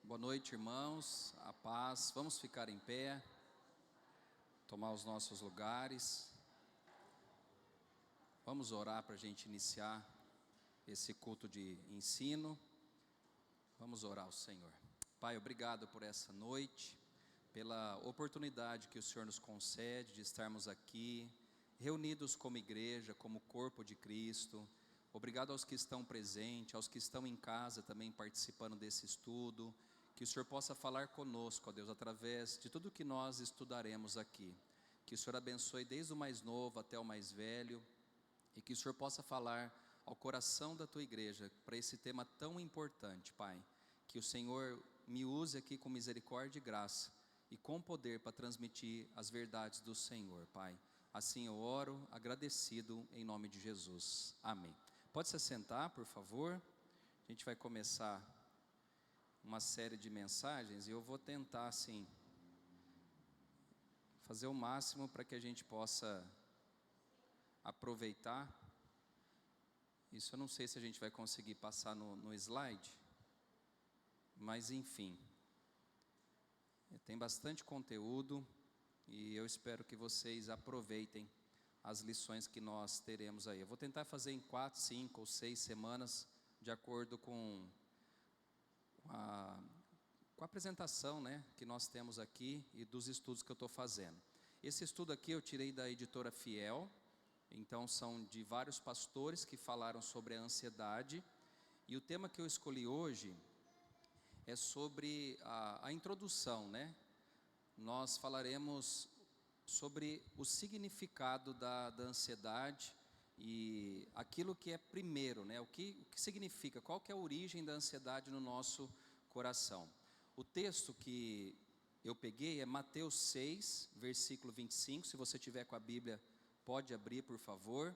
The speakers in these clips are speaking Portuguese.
Boa noite, irmãos, a paz. Vamos ficar em pé, tomar os nossos lugares. Vamos orar para a gente iniciar esse culto de ensino. Vamos orar ao Senhor. Pai, obrigado por essa noite, pela oportunidade que o Senhor nos concede de estarmos aqui, reunidos como igreja, como corpo de Cristo. Obrigado aos que estão presentes, aos que estão em casa também participando desse estudo. Que o Senhor possa falar conosco, ó Deus, através de tudo que nós estudaremos aqui. Que o Senhor abençoe desde o mais novo até o mais velho. E que o Senhor possa falar ao coração da tua igreja para esse tema tão importante, Pai. Que o Senhor me use aqui com misericórdia e graça e com poder para transmitir as verdades do Senhor, Pai. Assim eu oro, agradecido em nome de Jesus. Amém. Pode se assentar, por favor. A gente vai começar uma série de mensagens e eu vou tentar, assim, fazer o máximo para que a gente possa aproveitar. Isso eu não sei se a gente vai conseguir passar no slide, mas enfim, tem bastante conteúdo e eu espero que vocês aproveitem as lições que nós teremos aí. Eu vou tentar fazer em 4, 5 ou 6 semanas, de acordo com a apresentação, que nós temos aqui e dos estudos que eu estou fazendo. Esse estudo aqui eu tirei da editora Fiel, então são de vários pastores que falaram sobre a ansiedade, e o tema que eu escolhi hoje é sobre a introdução, Nós falaremos sobre o significado da ansiedade e aquilo que é primeiro, o que significa, qual que é a origem da ansiedade no nosso coração. O texto que eu peguei é Mateus 6, versículo 25, se você tiver com a Bíblia, pode abrir, por favor.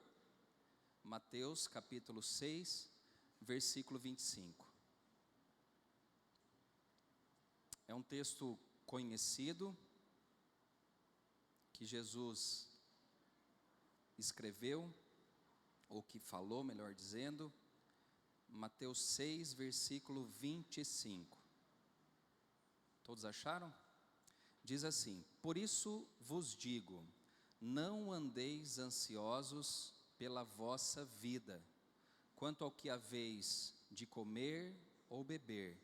Mateus capítulo 6, versículo 25. É um texto conhecido, que Jesus escreveu, ou que falou, melhor dizendo. Mateus 6, versículo 25. Todos acharam? Diz assim: por isso vos digo, não andeis ansiosos pela vossa vida, quanto ao que haveis de comer ou beber,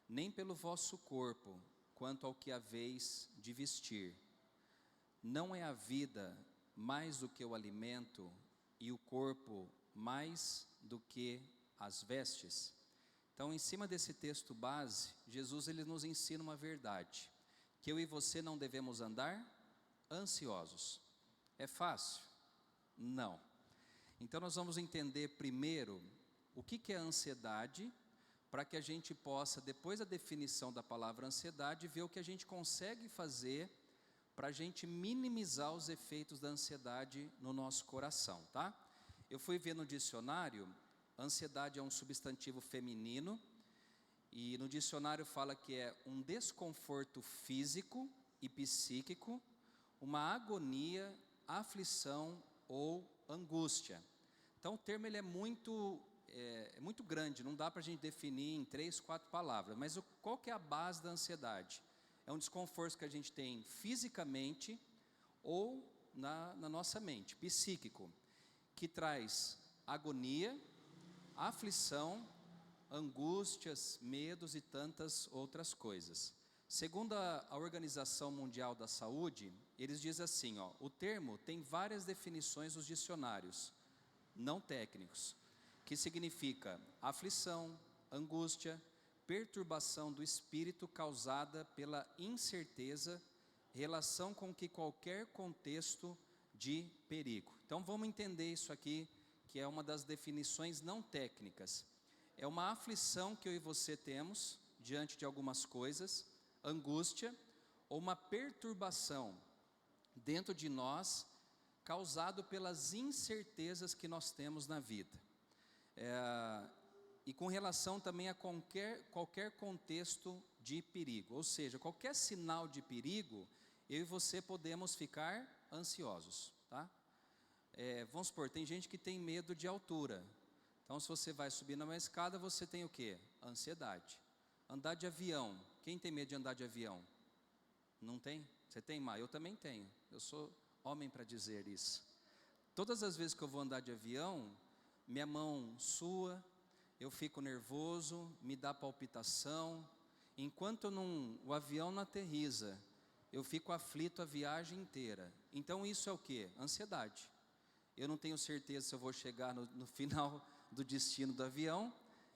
nem pelo vosso corpo, quanto ao que haveis de vestir. Não é a vida mais do que o alimento, e o corpo mais do que as vestes? Então, em cima desse texto base, Jesus ele nos ensina uma verdade, que eu e você não devemos andar ansiosos. É fácil? Não. Então nós vamos entender primeiro o que é a ansiedade, para que a gente possa, depois da definição da palavra ansiedade, ver o que a gente consegue fazer para a gente minimizar os efeitos da ansiedade no nosso coração, tá? Eu fui ver no dicionário, ansiedade é um substantivo feminino, e no dicionário fala que é um desconforto físico e psíquico, uma agonia, aflição ou angústia. Então o termo ele é muito grande, não dá para a gente definir em 3, 4 palavras, mas qual que é a base da ansiedade? É um desconforto que a gente tem fisicamente ou na nossa mente, psíquico, que traz agonia, aflição, angústias, medos e tantas outras coisas. Segundo a Organização Mundial da Saúde, eles dizem assim, o termo tem várias definições nos dicionários, não técnicos, que significa aflição, angústia, perturbação do espírito causada pela incerteza, relação com que qualquer contexto de perigo. Então vamos entender isso aqui, que é uma das definições não técnicas. É uma aflição que eu e você temos diante de algumas coisas, angústia, ou uma perturbação dentro de nós, causado pelas incertezas que nós temos na vida. E com relação também a qualquer contexto de perigo, ou seja, qualquer sinal de perigo, eu e você podemos ficar ansiosos, tá? Vamos supor, tem gente que tem medo de altura, então se você vai subir numa escada, você tem o quê? Ansiedade. Andar de avião. Quem tem medo de andar de avião? Não tem? Você tem, Má? Eu também tenho. Eu sou homem para dizer isso. Todas as vezes que eu vou andar de avião, minha mão sua, eu fico nervoso, me dá palpitação. Enquanto o avião não aterriza, eu fico aflito a viagem inteira. Então isso é o quê? Ansiedade. Eu não tenho certeza se eu vou chegar no final do destino do avião,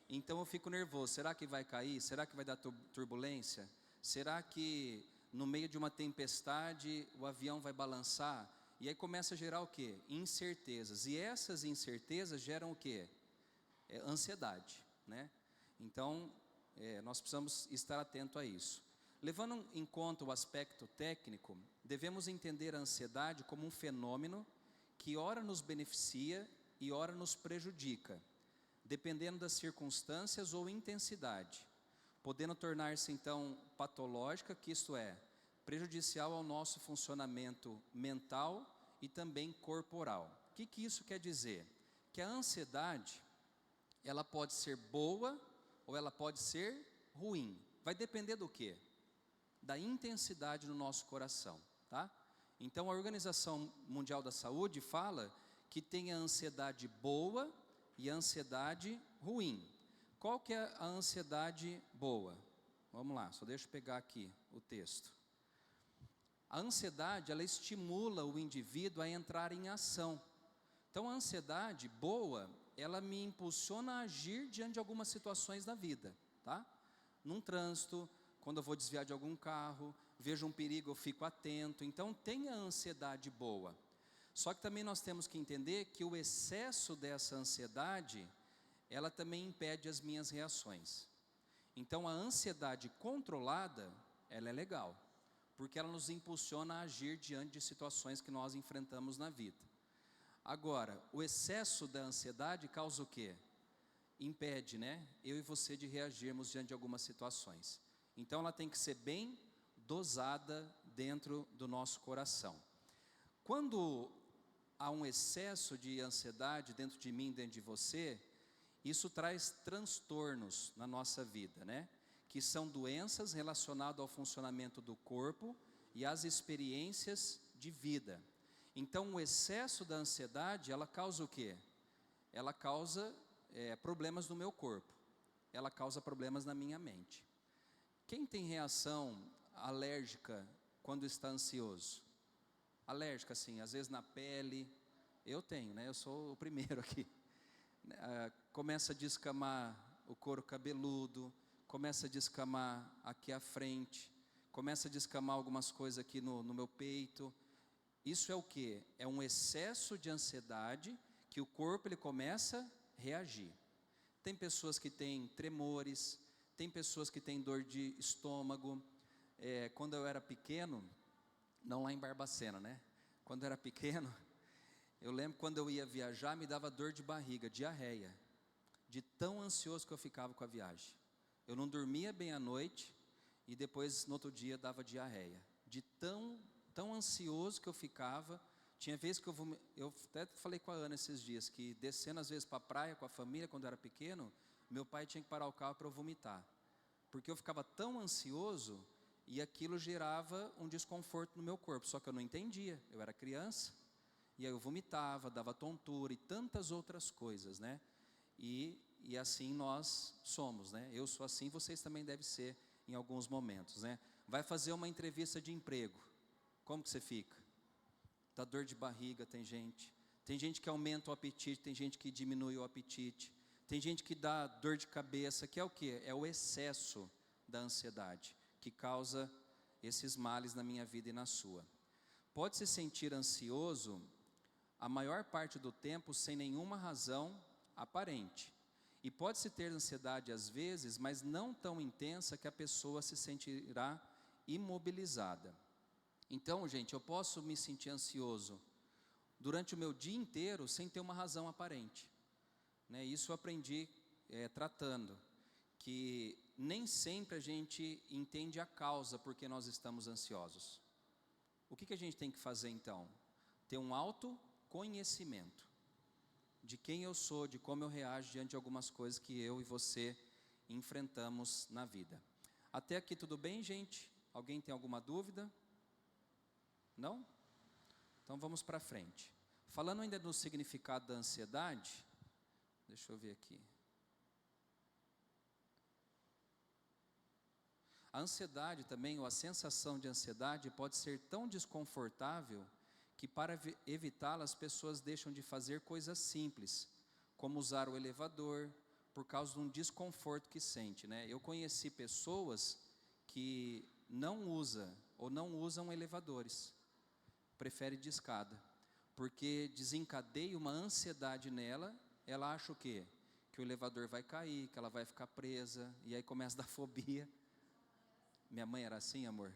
então eu fico nervoso. Será que vai cair? Será que vai dar turbulência? Será que no meio de uma tempestade o avião vai balançar? E aí começa a gerar o quê? Incertezas. E essas incertezas geram o quê? Ansiedade, né? Então, nós precisamos estar atento a isso. Levando em conta o aspecto técnico, devemos entender a ansiedade como um fenômeno que ora nos beneficia e ora nos prejudica, dependendo das circunstâncias ou intensidade, podendo tornar-se então patológica, que isto é, prejudicial ao nosso funcionamento mental e também corporal. O que isso quer dizer? Que a ansiedade, ela pode ser boa ou ela pode ser ruim. Vai depender do quê? Da intensidade no nosso coração, tá? Então a Organização Mundial da Saúde fala que tem a ansiedade boa e a ansiedade ruim. Qual que é a ansiedade boa? Vamos lá, só deixa eu pegar aqui o texto. A ansiedade, ela estimula o indivíduo a entrar em ação. Então a ansiedade boa, ela me impulsiona a agir diante de algumas situações da vida, tá? Num trânsito, quando eu vou desviar de algum carro, vejo um perigo, eu fico atento. Então tem a ansiedade boa. Só que também nós temos que entender que o excesso dessa ansiedade, ela também impede as minhas reações. Então a ansiedade controlada, ela é legal, porque ela nos impulsiona a agir diante de situações que nós enfrentamos na vida. Agora, o excesso da ansiedade causa o quê? Impede, né, eu e você de reagirmos diante de algumas situações. Então ela tem que ser bem dosada dentro do nosso coração. Quando há um excesso de ansiedade dentro de mim, dentro de você, isso traz transtornos na nossa vida, né? Que são doenças relacionadas ao funcionamento do corpo e às experiências de vida. Então o excesso da ansiedade, ela causa o quê? Ela causa problemas no meu corpo, ela causa problemas na minha mente. Quem tem reação alérgica quando está ansioso? Alérgica, assim, às vezes na pele. Eu tenho, né? Eu sou o primeiro aqui. Começa a descamar o couro cabeludo, começa a descamar aqui à frente, começa a descamar algumas coisas aqui no meu peito. Isso é o quê? É um excesso de ansiedade que o corpo ele começa a reagir. Tem pessoas que têm tremores, tem pessoas que têm dor de estômago. Quando eu era pequeno, não lá em Barbacena, né? Quando eu era pequeno, eu lembro quando eu ia viajar, me dava dor de barriga, diarreia, de tão ansioso que eu ficava com a viagem. Eu não dormia bem à noite e depois no outro dia dava diarreia, de tão ansioso que eu ficava. Tinha vezes que eu até falei com a Ana esses dias, que descendo às vezes para a praia com a família, quando eu era pequeno, meu pai tinha que parar o carro para eu vomitar, porque eu ficava tão ansioso e aquilo gerava um desconforto no meu corpo, só que eu não entendia, eu era criança, e aí eu vomitava, dava tontura e tantas outras coisas, né? E assim nós somos, né? Eu sou assim, vocês também devem ser em alguns momentos, né? Vai fazer uma entrevista de emprego, como que você fica? Dá dor de barriga, tem gente que aumenta o apetite, tem gente que diminui o apetite, tem gente que dá dor de cabeça, que é o quê? É o excesso da ansiedade, que causa esses males na minha vida e na sua. Pode se sentir ansioso a maior parte do tempo sem nenhuma razão aparente. E pode-se ter ansiedade às vezes, mas não tão intensa que a pessoa se sentirá imobilizada. Então, gente, eu posso me sentir ansioso durante o meu dia inteiro sem ter uma razão aparente, né? Isso eu aprendi tratando, que nem sempre a gente entende a causa por que nós estamos ansiosos. O que a gente tem que fazer então? Ter um autoconhecimento de quem eu sou, de como eu reajo diante de algumas coisas que eu e você enfrentamos na vida. Até aqui tudo bem, gente? Alguém tem alguma dúvida? Não? Então vamos para frente. Falando ainda do significado da ansiedade, deixa eu ver aqui. A ansiedade também, ou a sensação de ansiedade, pode ser tão desconfortável que para evitá-la as pessoas deixam de fazer coisas simples, como usar o elevador, por causa de um desconforto que sente, né? Eu conheci pessoas que não usam elevadores, preferem de escada, porque desencadeia uma ansiedade nela. Ela acha o quê? Que o elevador vai cair, que ela vai ficar presa, e aí começa a dar fobia. Minha mãe era assim, amor?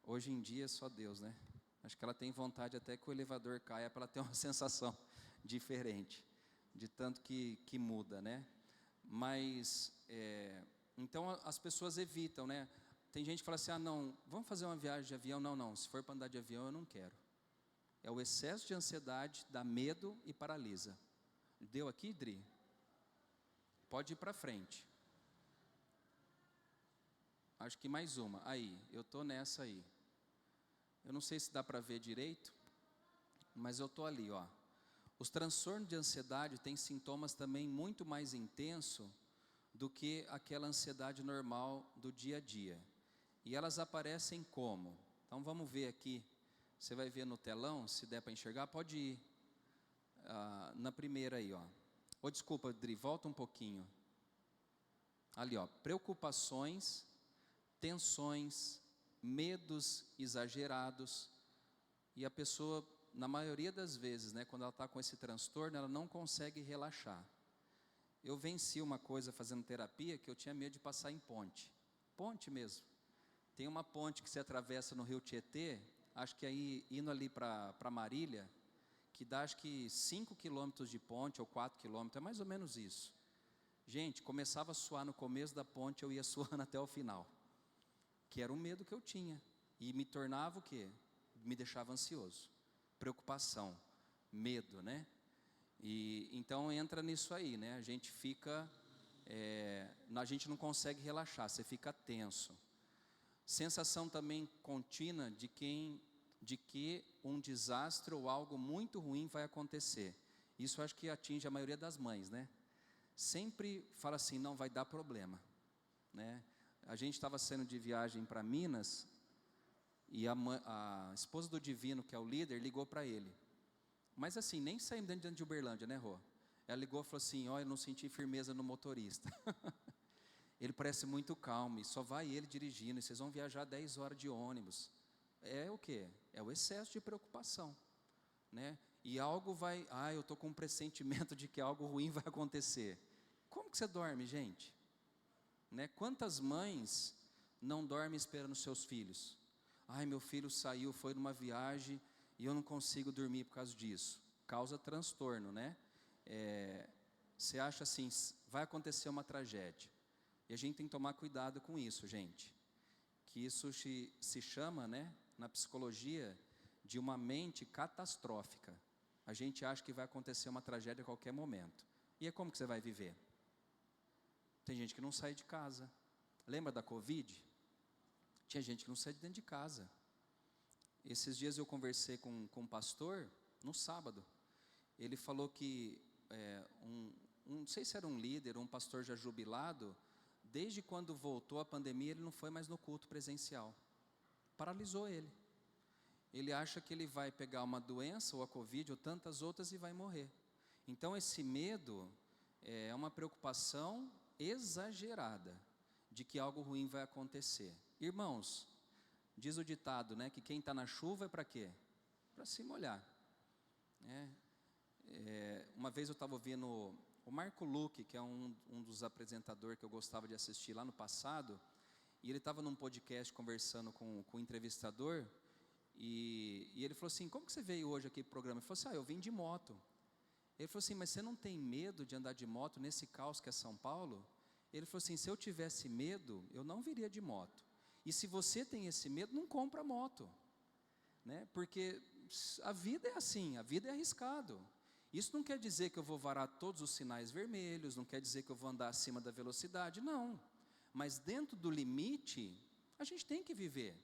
Hoje em dia é só Deus, né? Acho que ela tem vontade até que o elevador caia para ela ter uma sensação diferente, de tanto que muda, né? Mas, então as pessoas evitam, né? Tem gente que fala assim, não, vamos fazer uma viagem de avião? Não, se for para andar de avião eu não quero. É o excesso de ansiedade, dá medo e paralisa. Deu aqui, Dri? Pode ir para frente. Acho que mais uma. Aí, eu estou nessa aí. Eu não sei se dá para ver direito, mas eu estou ali, ó. Os transtornos de ansiedade têm sintomas também muito mais intensos do que aquela ansiedade normal do dia a dia. E elas aparecem como? Então vamos ver aqui. Você vai ver no telão, se der para enxergar, pode ir. Na primeira aí, ó. Desculpa, Dri, volta um pouquinho. Ali, ó. Preocupações, tensões, medos exagerados, e a pessoa, na maioria das vezes, né, quando ela está com esse transtorno, ela não consegue relaxar. Eu venci uma coisa fazendo terapia, que eu tinha medo de passar em ponte mesmo. Tem uma ponte que se atravessa no rio Tietê, acho que aí, indo ali para Marília, que dá acho que 5 quilômetros de ponte, ou 4 quilômetros, é mais ou menos isso. Gente, começava a suar no começo da ponte, eu ia suando até o final, que era o medo que eu tinha, e me tornava o quê? Me deixava ansioso, preocupação, medo, né? E então entra nisso aí, né? A gente fica, a gente não consegue relaxar, você fica tenso. Sensação também contínua de que um desastre ou algo muito ruim vai acontecer. Isso acho que atinge a maioria das mães, né? Sempre fala assim, não vai dar problema, né? A gente estava saindo de viagem para Minas, e a esposa do Divino, que é o líder, ligou para ele. Mas assim, nem saímos dentro de Uberlândia, né, Rô? Ela ligou e falou assim, eu não senti firmeza no motorista. Ele parece muito calmo, e só vai ele dirigindo, e vocês vão viajar 10 horas de ônibus. É o quê? É o excesso de preocupação, né? E algo vai, eu estou com um pressentimento de que algo ruim vai acontecer. Como que você dorme, gente? Né? Quantas mães não dormem esperando seus filhos? Meu filho saiu, foi numa viagem, e eu não consigo dormir por causa disso. Causa transtorno, né? Você acha assim, vai acontecer uma tragédia. E a gente tem que tomar cuidado com isso, gente. Que isso se chama, né, na psicologia, de uma mente catastrófica. A gente acha que vai acontecer uma tragédia a qualquer momento. E como que você vai viver? Tem gente que não sai de casa. Lembra da Covid? Tinha gente que não saía de dentro de casa. Esses dias eu conversei com um pastor, no sábado. Ele falou que, não sei se era um líder, um pastor já jubilado, desde quando voltou a pandemia, ele não foi mais no culto presencial. Paralisou ele. Ele acha que ele vai pegar uma doença, ou a Covid, ou tantas outras, e vai morrer. Então esse medo é uma preocupação exagerada de que algo ruim vai acontecer. Irmãos, diz o ditado, né, que quem está na chuva é para quê? Para se molhar, né? Uma vez eu estava ouvindo o Marco Luque, que é um dos apresentadores que eu gostava de assistir lá no passado, e ele estava num podcast conversando com o entrevistador, e ele falou assim, como que você veio hoje aqui para o programa? Ele falou assim, eu vim de moto. Ele falou assim, mas você não tem medo de andar de moto nesse caos que é São Paulo? Ele falou assim, se eu tivesse medo, eu não viria de moto. E se você tem esse medo, não compra moto, né? Porque a vida é assim, a vida é arriscado. Isso não quer dizer que eu vou varar todos os sinais vermelhos, não quer dizer que eu vou andar acima da velocidade, não. Mas dentro do limite, a gente tem que viver.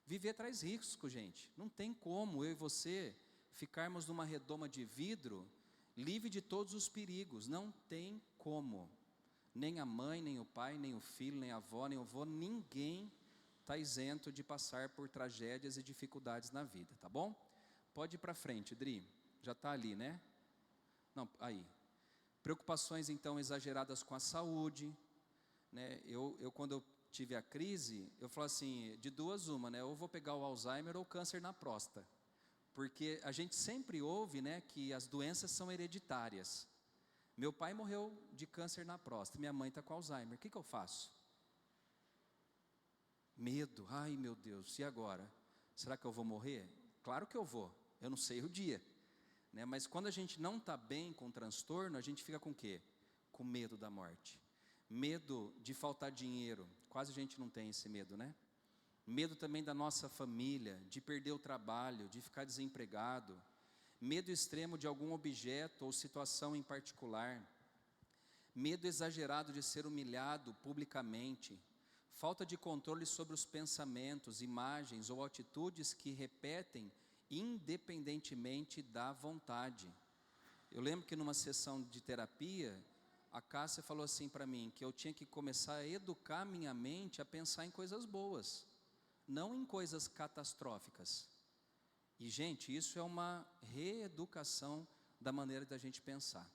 Viver traz risco, gente. Não tem como eu e você ficarmos numa redoma de vidro, livre de todos os perigos. Não tem como. Nem a mãe, nem o pai, nem o filho, nem a avó, nem o avô, ninguém está isento de passar por tragédias e dificuldades na vida, tá bom? Pode ir para frente, Dri. Já está ali, né? Não, aí. Preocupações, então, exageradas com a saúde, né? Eu quando eu tive a crise, eu falo assim, de duas uma, né? Ou vou pegar o Alzheimer ou câncer na próstata. Porque a gente sempre ouve, né, que as doenças são hereditárias. Meu pai morreu de câncer na próstata, minha mãe está com Alzheimer. O que eu faço? Medo, ai meu Deus, e agora? Será que eu vou morrer? Claro que eu vou, eu não sei o dia, né? Mas quando a gente não está bem com o transtorno, a gente fica com o quê? Com medo da morte. Medo de faltar dinheiro, quase a gente não tem esse medo, né? Medo também da nossa família, de perder o trabalho, de ficar desempregado. Medo extremo de algum objeto ou situação em particular. Medo exagerado de ser humilhado publicamente. Falta de controle sobre os pensamentos, imagens ou atitudes que repetem independentemente da vontade. Eu lembro que numa sessão de terapia, a Cássia falou assim para mim, que eu tinha que começar a educar minha mente a pensar em coisas boas, não em coisas catastróficas. E, gente, isso é uma reeducação da maneira da gente pensar.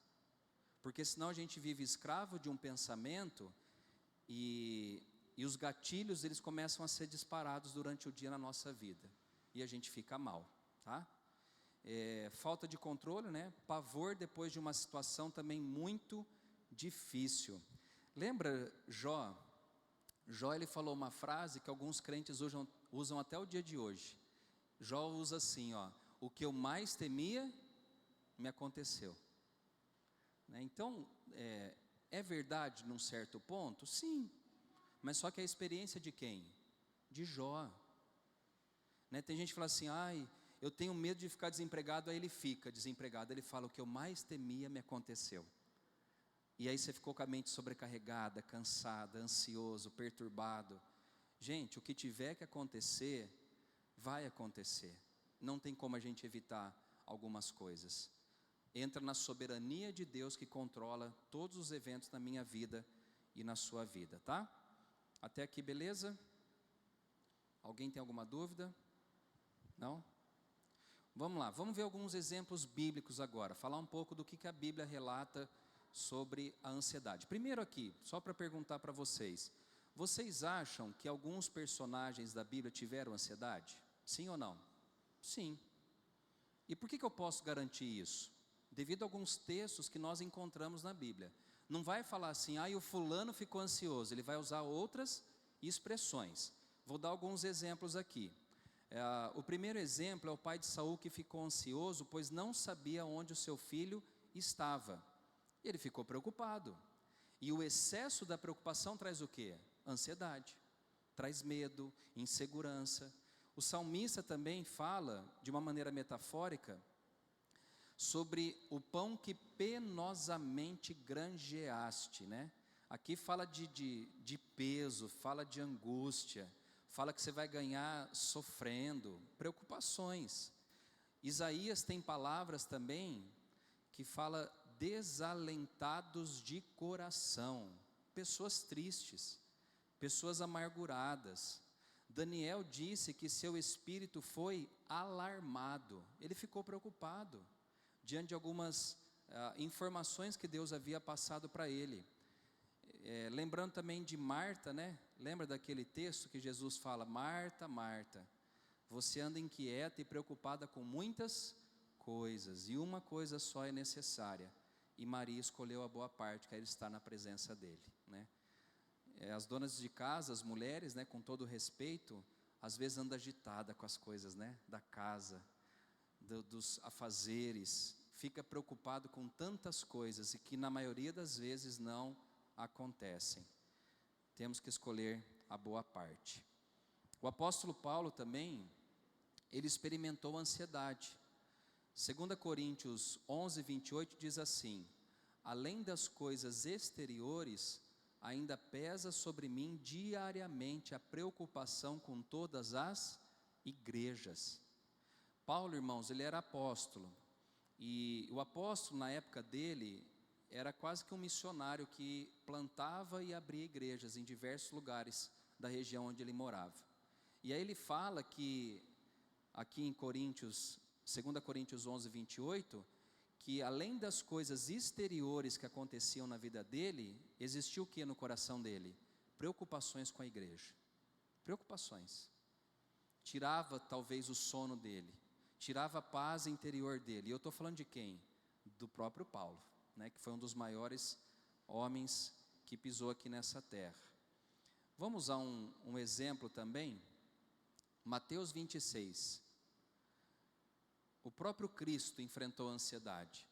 Porque senão a gente vive escravo de um pensamento e os gatilhos, eles começam a ser disparados durante o dia na nossa vida. E a gente fica mal, tá? Falta de controle, né? Pavor depois de uma situação também muito difícil. Lembra Jó? Jó, ele falou uma frase que alguns crentes usam até o dia de hoje. Jó usa assim, ó: o que eu mais temia, me aconteceu. Né? Então, é verdade num certo ponto? Sim. Mas só que a experiência de quem? De Jó. Né? Tem gente que fala assim, ai, eu tenho medo de ficar desempregado, aí ele fica desempregado. Ele fala, o que eu mais temia me aconteceu. E aí você ficou com a mente sobrecarregada, cansada, ansioso, perturbado. Gente, o que tiver que acontecer, vai acontecer. Não tem como a gente evitar algumas coisas. Entra na soberania de Deus que controla todos os eventos na minha vida e na sua vida, tá? Até aqui, beleza? Alguém tem alguma dúvida? Não? Vamos lá, vamos ver alguns exemplos bíblicos agora. Falar um pouco do que a Bíblia relata sobre a ansiedade. Primeiro aqui, só para perguntar para vocês. Vocês acham que alguns personagens da Bíblia tiveram ansiedade? Sim ou não? Sim. E por que eu posso garantir isso? Devido a alguns textos que nós encontramos na Bíblia. Não vai falar assim, o fulano ficou ansioso. Ele vai usar outras expressões. Vou dar alguns exemplos aqui. O primeiro exemplo é o pai de Saul que ficou ansioso, pois não sabia onde o seu filho estava. Ele ficou preocupado. E o excesso da preocupação traz o quê? Ansiedade. Traz medo, insegurança. O salmista também fala, de uma maneira metafórica, sobre o pão que penosamente granjeaste, né? Aqui fala de peso, fala de angústia, fala que você vai ganhar sofrendo, preocupações. Isaías tem palavras também que fala desalentados de coração, pessoas tristes, pessoas amarguradas. Daniel disse que seu espírito foi alarmado, ele ficou preocupado, diante de algumas informações que Deus havia passado para ele. Lembrando também de Marta, né? Lembra daquele texto que Jesus fala, Marta, Marta, você anda inquieta e preocupada com muitas coisas, e uma coisa só é necessária, e Maria escolheu a boa parte, que é estar na presença dele, né? As donas de casa, as mulheres, né, com todo respeito, às vezes andam agitada com as coisas, né, da casa, dos afazeres, fica preocupado com tantas coisas, e que na maioria das vezes não acontecem. Temos que escolher a boa parte. O apóstolo Paulo também, ele experimentou ansiedade. 2 Coríntios 11, 28 diz assim: além das coisas exteriores, ainda pesa sobre mim diariamente a preocupação com todas as igrejas. Paulo, irmãos, ele era apóstolo, e o apóstolo na época dele era quase que um missionário que plantava e abria igrejas em diversos lugares da região onde ele morava. E aí ele fala que, aqui em Coríntios, 2 Coríntios 11, 28, que além das coisas exteriores que aconteciam na vida dele, existia o que no coração dele? Preocupações com a igreja. Preocupações. Tirava talvez o sono dele, tirava a paz interior dele. E eu estou falando de quem? Do próprio Paulo, né, que foi um dos maiores homens que pisou aqui nessa terra. Vamos usar um exemplo também. Mateus 26. O próprio Cristo enfrentou a ansiedade.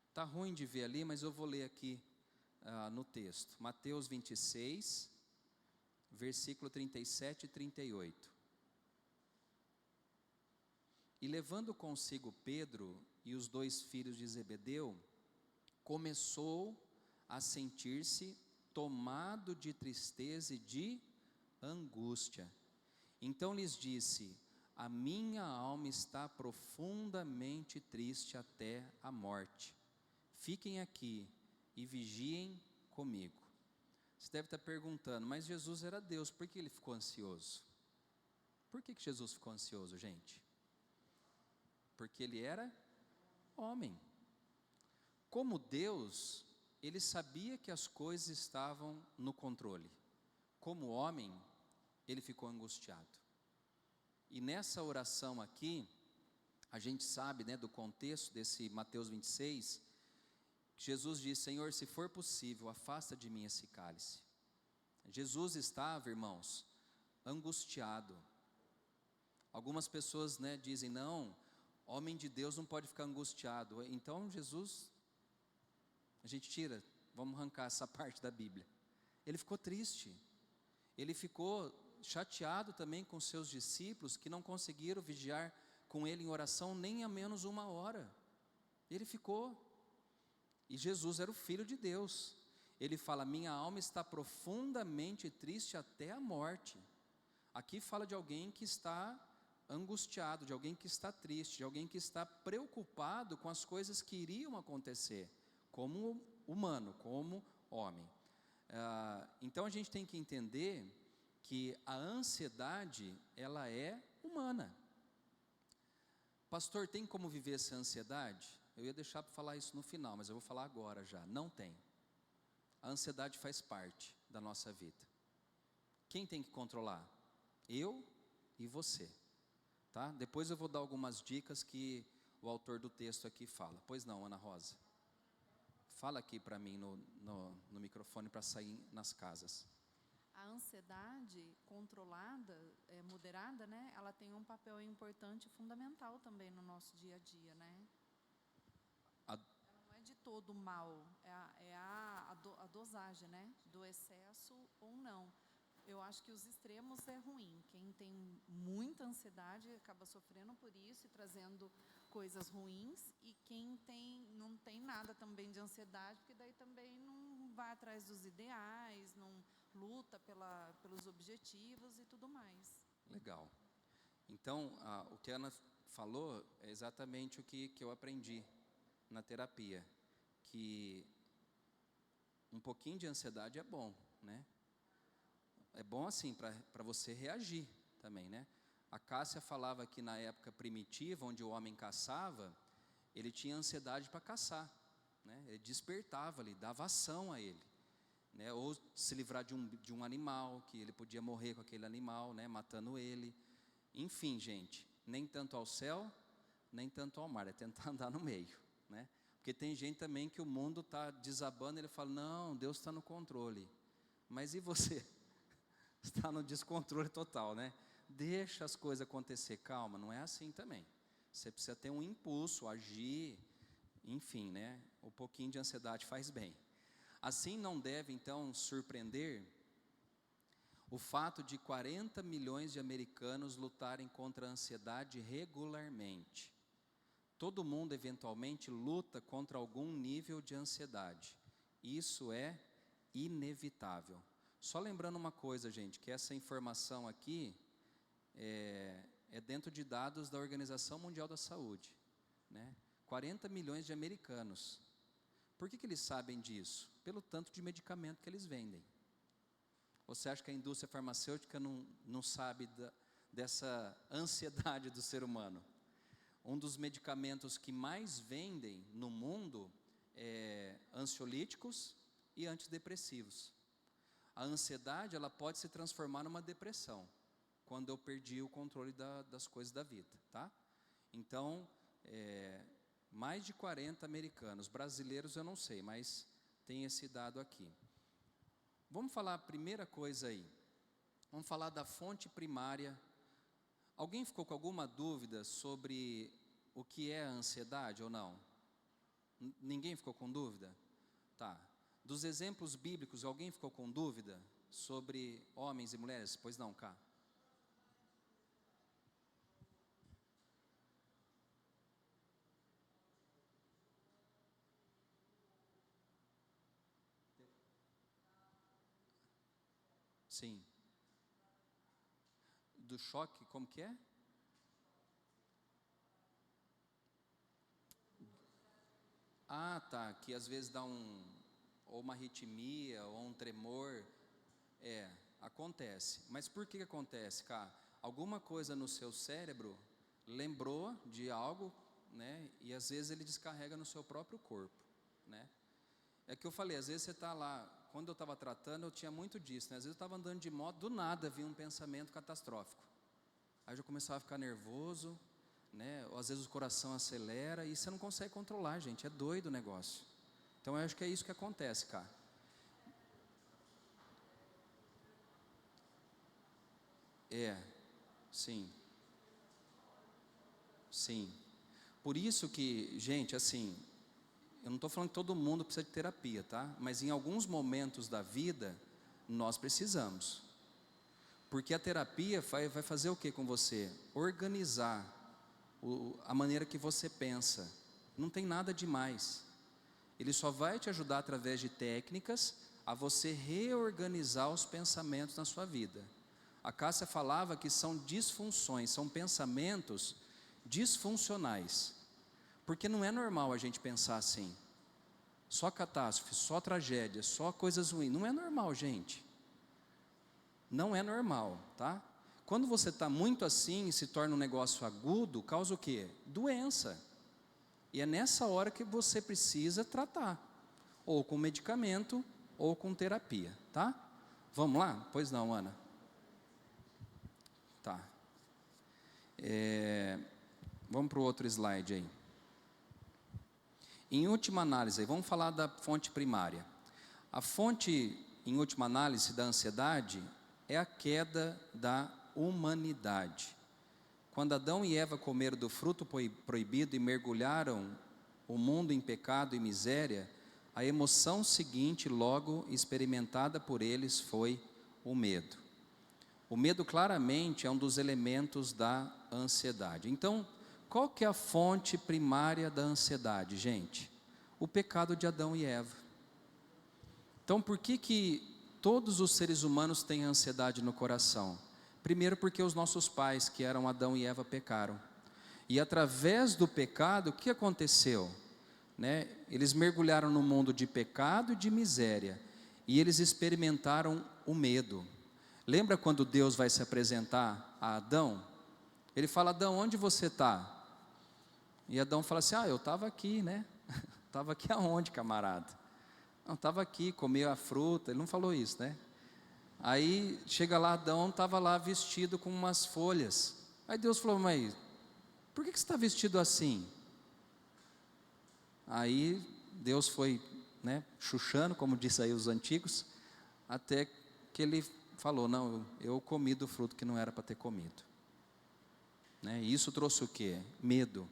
Está ruim de ver ali, mas eu vou ler aqui no texto. Mateus 26, versículo 37 e 38. E levando consigo Pedro e os 2 filhos de Zebedeu, começou a sentir-se tomado de tristeza e de angústia. Então lhes disse: a minha alma está profundamente triste até a morte. Fiquem aqui e vigiem comigo. Você deve estar perguntando, mas Jesus era Deus, por que ele ficou ansioso? Por que Jesus ficou ansioso, gente? Porque ele era homem. Como Deus, ele sabia que as coisas estavam no controle. Como homem, ele ficou angustiado. E nessa oração aqui, a gente sabe, né, do contexto desse Mateus 26, que Jesus diz: Senhor, se for possível, afasta de mim esse cálice. Jesus estava, irmãos, angustiado. Algumas pessoas, né, dizem: não, homem de Deus não pode ficar angustiado. Então Jesus, a gente tira, vamos arrancar essa parte da Bíblia. Ele ficou triste, ele ficou chateado também com seus discípulos, que não conseguiram vigiar com ele em oração nem a menos 1 hora. Ele ficou. E Jesus era o Filho de Deus. Ele fala: minha alma está profundamente triste até a morte. Aqui fala de alguém que está angustiado, de alguém que está triste, de alguém que está preocupado com as coisas que iriam acontecer, como humano, como homem. Então a gente tem que entender que a ansiedade, ela é humana. Pastor, tem como viver essa ansiedade? Eu ia deixar para falar isso no final, mas eu vou falar agora já. Não tem. A ansiedade faz parte da nossa vida. Quem tem que controlar? Eu e você, tá? Depois eu vou dar algumas dicas que o autor do texto aqui fala. Pois não, Ana Rosa? Fala aqui para mim no microfone para sair nas casas. A ansiedade controlada, moderada, né? Ela tem um papel importante e fundamental também no nosso dia a dia, né? Ela não é de todo mal, é a dosagem, né? Do excesso ou não. Eu acho que os extremos é ruim. Quem tem muita ansiedade acaba sofrendo por isso e trazendo coisas ruins, e quem não tem nada também de ansiedade, porque daí também não vai atrás dos ideais, não luta pelos objetivos e tudo mais. Legal. Então, o que a Ana falou é exatamente o que eu aprendi na terapia, que um pouquinho de ansiedade é bom, né? É bom assim, para você reagir também, né? A Cássia falava que na época primitiva, onde o homem caçava, ele tinha ansiedade para caçar, né? Ele despertava ali, dava ação a ele, né? Ou se livrar de um animal, que ele podia morrer com aquele animal, né? Matando ele. Enfim, gente, nem tanto ao céu, nem tanto ao mar, é tentar andar no meio, né? Porque tem gente também que o mundo está desabando, ele fala: não, Deus está no controle. Mas e você? Está no descontrole total, né? Deixa as coisas acontecer, calma, não é assim também. Você precisa ter um impulso, agir, enfim, né? Um pouquinho de ansiedade faz bem. Assim não deve então surpreender o fato de 40 milhões de americanos lutarem contra a ansiedade regularmente. Todo mundo eventualmente luta contra algum nível de ansiedade. Isso é inevitável. Só lembrando uma coisa, gente, que essa informação aqui é dentro de dados da Organização Mundial da Saúde, né? 40 milhões de americanos. Por que eles sabem disso? Pelo tanto de medicamento que eles vendem. Você acha que a indústria farmacêutica não sabe dessa ansiedade do ser humano? Um dos medicamentos que mais vendem no mundo é ansiolíticos e antidepressivos. A ansiedade, ela pode se transformar numa depressão, quando eu perdi o controle das coisas da vida, tá? Então, mais de 40 americanos, brasileiros eu não sei, mas tem esse dado aqui. Vamos falar a primeira coisa aí, vamos falar da fonte primária. Alguém ficou com alguma dúvida sobre o que é a ansiedade ou não? Ninguém ficou com dúvida? Tá. Dos exemplos bíblicos, alguém ficou com dúvida sobre homens e mulheres? Pois não, cá. Sim. Do choque, como que é? Ah, tá, que às vezes dá ou uma arritmia, ou um tremor. Acontece. Mas por que acontece, cara? Alguma coisa no seu cérebro lembrou de algo, né? E às vezes ele descarrega no seu próprio corpo, né? É que eu falei, às vezes você está lá, quando eu estava tratando, eu tinha muito disso, né? Às vezes eu estava andando de moto, do nada vinha um pensamento catastrófico. Aí eu já começava a ficar nervoso, né? Ou às vezes o coração acelera e você não consegue controlar, gente, é doido o negócio. Então eu acho que é isso que acontece, cara. Sim, sim. Por isso que, gente, assim, eu não estou falando que todo mundo precisa de terapia, tá? Mas em alguns momentos da vida, nós precisamos. Porque a terapia vai fazer o que com você? Organizar a maneira que você pensa. Não tem nada demais. Ele só vai te ajudar através de técnicas a você reorganizar os pensamentos na sua vida. A Cássia falava que são disfunções, são pensamentos disfuncionais. Porque não é normal a gente pensar assim. Só catástrofe, só tragédia, só coisas ruins. Não é normal, gente. Não é normal, tá? Quando você está muito assim e se torna um negócio agudo, causa o quê? Doença. E é nessa hora que você precisa tratar. Ou com medicamento, ou com terapia, tá? Vamos lá? Pois não, Ana? Tá. Vamos para o outro slide aí. Em última análise, vamos falar da fonte primária. A fonte, em última análise, da ansiedade é a queda da humanidade. Quando Adão e Eva comeram do fruto proibido e mergulharam o mundo em pecado e miséria, a emoção seguinte, logo experimentada por eles, foi o medo. O medo claramente é um dos elementos da ansiedade. Então, qual que é a fonte primária da ansiedade, gente? O pecado de Adão e Eva. Então, por que todos os seres humanos têm ansiedade no coração? Primeiro, porque os nossos pais, que eram Adão e Eva, pecaram. E através do pecado, o que aconteceu? Né? Eles mergulharam no mundo de pecado e de miséria. E eles experimentaram o medo. Lembra quando Deus vai se apresentar a Adão? Ele fala: Adão, onde você está? E Adão fala assim: eu estava aqui, né? Estava aqui aonde, camarada? Não, estava aqui, comia a fruta. Ele não falou isso, né? Aí chega lá, Adão estava lá vestido com umas folhas. Aí Deus falou: mas por que você está vestido assim? Aí Deus foi, né, chuchando, como diz aí os antigos, até que ele falou: não, eu comi do fruto que não era para ter comido. Né? E isso trouxe o quê? Medo.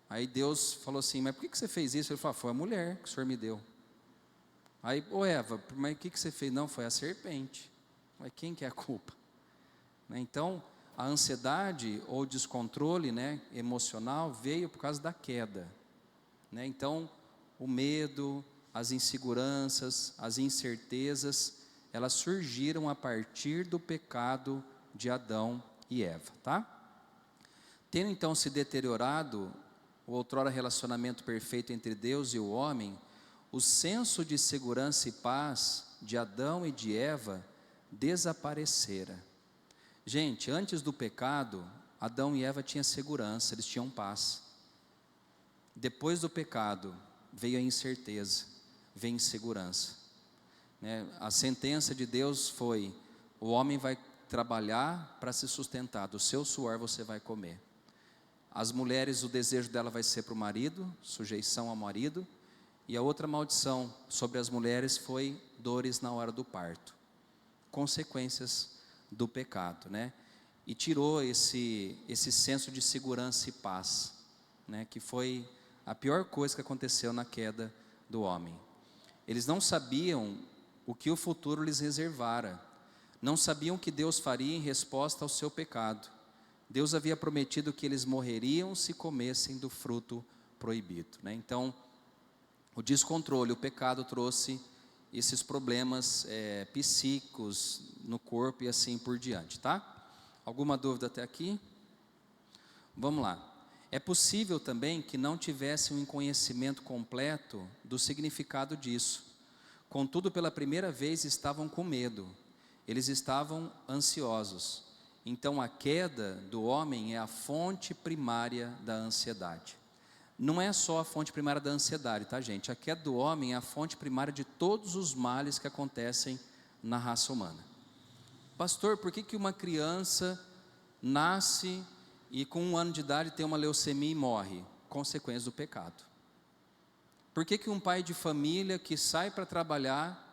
Aí Deus falou assim: mas por que você fez isso? Ele falou: foi a mulher que o Senhor me deu. Aí, Eva, mas o que você fez? Não, foi a serpente. Mas quem que é a culpa? Né? Então, a ansiedade ou descontrole, né, emocional veio por causa da queda, né? Então, o medo, as inseguranças, as incertezas, elas surgiram a partir do pecado de Adão e Eva, tá? Tendo então se deteriorado o outrora relacionamento perfeito entre Deus e o homem, o senso de segurança e paz de Adão e de Eva desaparecera. Gente, antes do pecado, Adão e Eva tinham segurança, eles tinham paz. Depois do pecado, veio a incerteza, veio a insegurança, né? A sentença de Deus foi: o homem vai trabalhar para se sustentar, do seu suor você vai comer. As mulheres, o desejo dela vai ser para o marido, sujeição ao marido. E a outra maldição sobre as mulheres foi dores na hora do parto, consequências do pecado, né? E tirou esse senso de segurança e paz, né? Que foi a pior coisa que aconteceu na queda do homem. Eles não sabiam o que o futuro lhes reservara, não sabiam o que Deus faria em resposta ao seu pecado. Deus havia prometido que eles morreriam se comessem do fruto proibido, né? Então, o descontrole, o pecado trouxe esses problemas psíquicos no corpo e assim por diante, tá? Alguma dúvida até aqui? Vamos lá. É possível também que não tivessem um conhecimento completo do significado disso. Contudo, pela primeira vez estavam com medo. Eles estavam ansiosos. Então, a queda do homem é a fonte primária da ansiedade. Não é só a fonte primária da ansiedade, tá, gente? A queda do homem é a fonte primária de todos os males que acontecem na raça humana. Pastor, por que uma criança nasce e com 1 ano de idade tem uma leucemia e morre? Consequência do pecado. Por que um pai de família que sai para trabalhar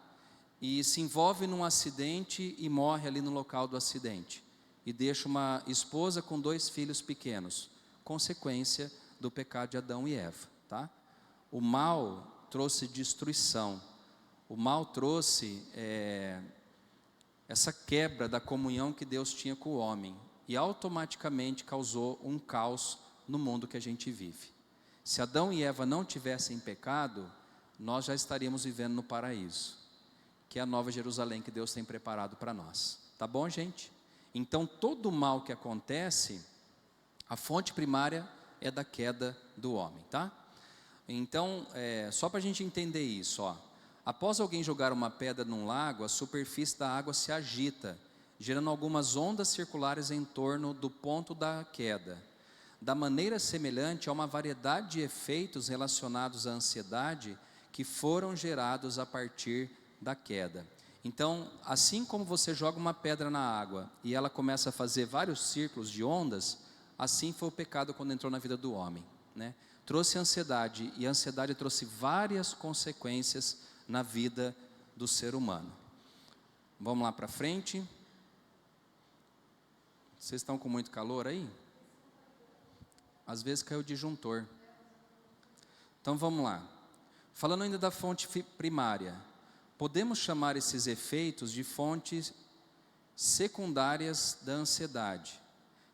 e se envolve num acidente e morre ali no local do acidente? E deixa uma esposa com 2 filhos pequenos? Consequência do pecado de Adão e Eva, tá? O mal trouxe destruição, o mal trouxe essa quebra da comunhão que Deus tinha com o homem, e automaticamente causou um caos no mundo que a gente vive. Se Adão e Eva não tivessem pecado, nós já estaríamos vivendo no paraíso, que é a nova Jerusalém que Deus tem preparado para nós, tá bom, gente? Então, todo o mal que acontece, a fonte primária é da queda do homem, tá? Então, só para a gente entender isso, ó. Após alguém jogar uma pedra num lago, a superfície da água se agita, gerando algumas ondas circulares em torno do ponto da queda. Da maneira semelhante, há uma variedade de efeitos relacionados à ansiedade que foram gerados a partir da queda. Então, assim como você joga uma pedra na água e ela começa a fazer vários círculos de ondas, assim foi o pecado quando entrou na vida do homem, né? Trouxe ansiedade, e a ansiedade trouxe várias consequências na vida do ser humano. Vamos lá para frente. Vocês estão com muito calor aí? Às vezes caiu o disjuntor. Então vamos lá. Falando ainda da fonte primária, podemos chamar esses efeitos de fontes secundárias da ansiedade.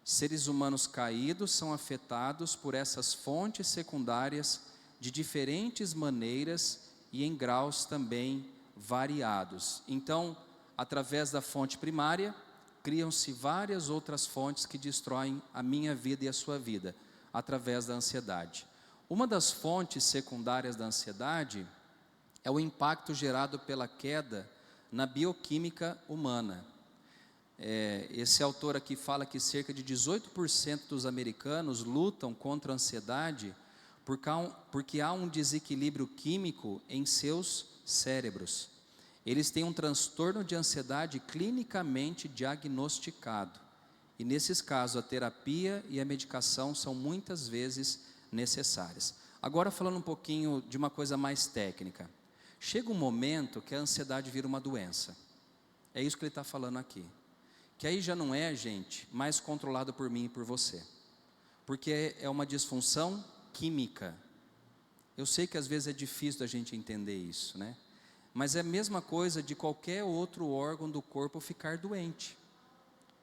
Seres humanos caídos são afetados por essas fontes secundárias de diferentes maneiras e em graus também variados. Então, através da fonte primária, criam-se várias outras fontes que destroem a minha vida e a sua vida, através da ansiedade. Uma das fontes secundárias da ansiedade é o impacto gerado pela queda na bioquímica humana. Esse autor aqui fala que cerca de 18% dos americanos lutam contra a ansiedade porque há um desequilíbrio químico em seus cérebros. Eles têm um transtorno de ansiedade clinicamente diagnosticado. E nesses casos a terapia e a medicação são muitas vezes necessárias. Agora falando um pouquinho de uma coisa mais técnica. Chega um momento que a ansiedade vira uma doença. É isso que ele está falando aqui. Que aí já não é, gente, mais controlado por mim e por você. Porque é uma disfunção química. Eu sei que às vezes é difícil da gente entender isso, né? Mas é a mesma coisa de qualquer outro órgão do corpo ficar doente.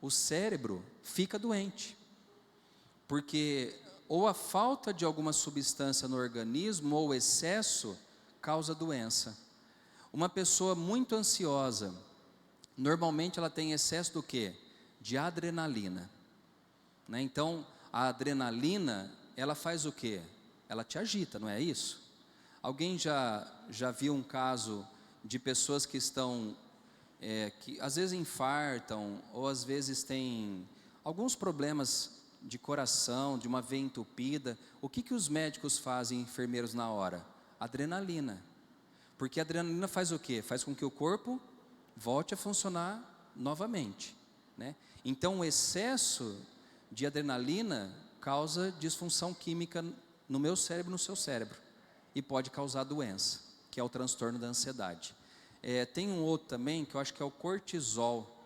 o cérebro fica doente, porque ou a falta de alguma substância no organismo ou o excesso causa doença. Uma pessoa muito ansiosa, normalmente ela tem excesso do quê? De adrenalina, né? Então, a adrenalina, ela faz o quê? Ela te agita, não é isso? Alguém já viu um caso de pessoas que estão, que às vezes infartam, ou às vezes têm alguns problemas de coração, de uma veia entupida? O que os médicos fazem, enfermeiros, na hora? Adrenalina. Porque a adrenalina faz o quê? Faz com que o corpo volte a funcionar novamente, né? Então, o excesso de adrenalina causa disfunção química no meu cérebro e no seu cérebro, e pode causar doença, que é o transtorno da ansiedade. Tem um outro também, que eu acho que é o cortisol,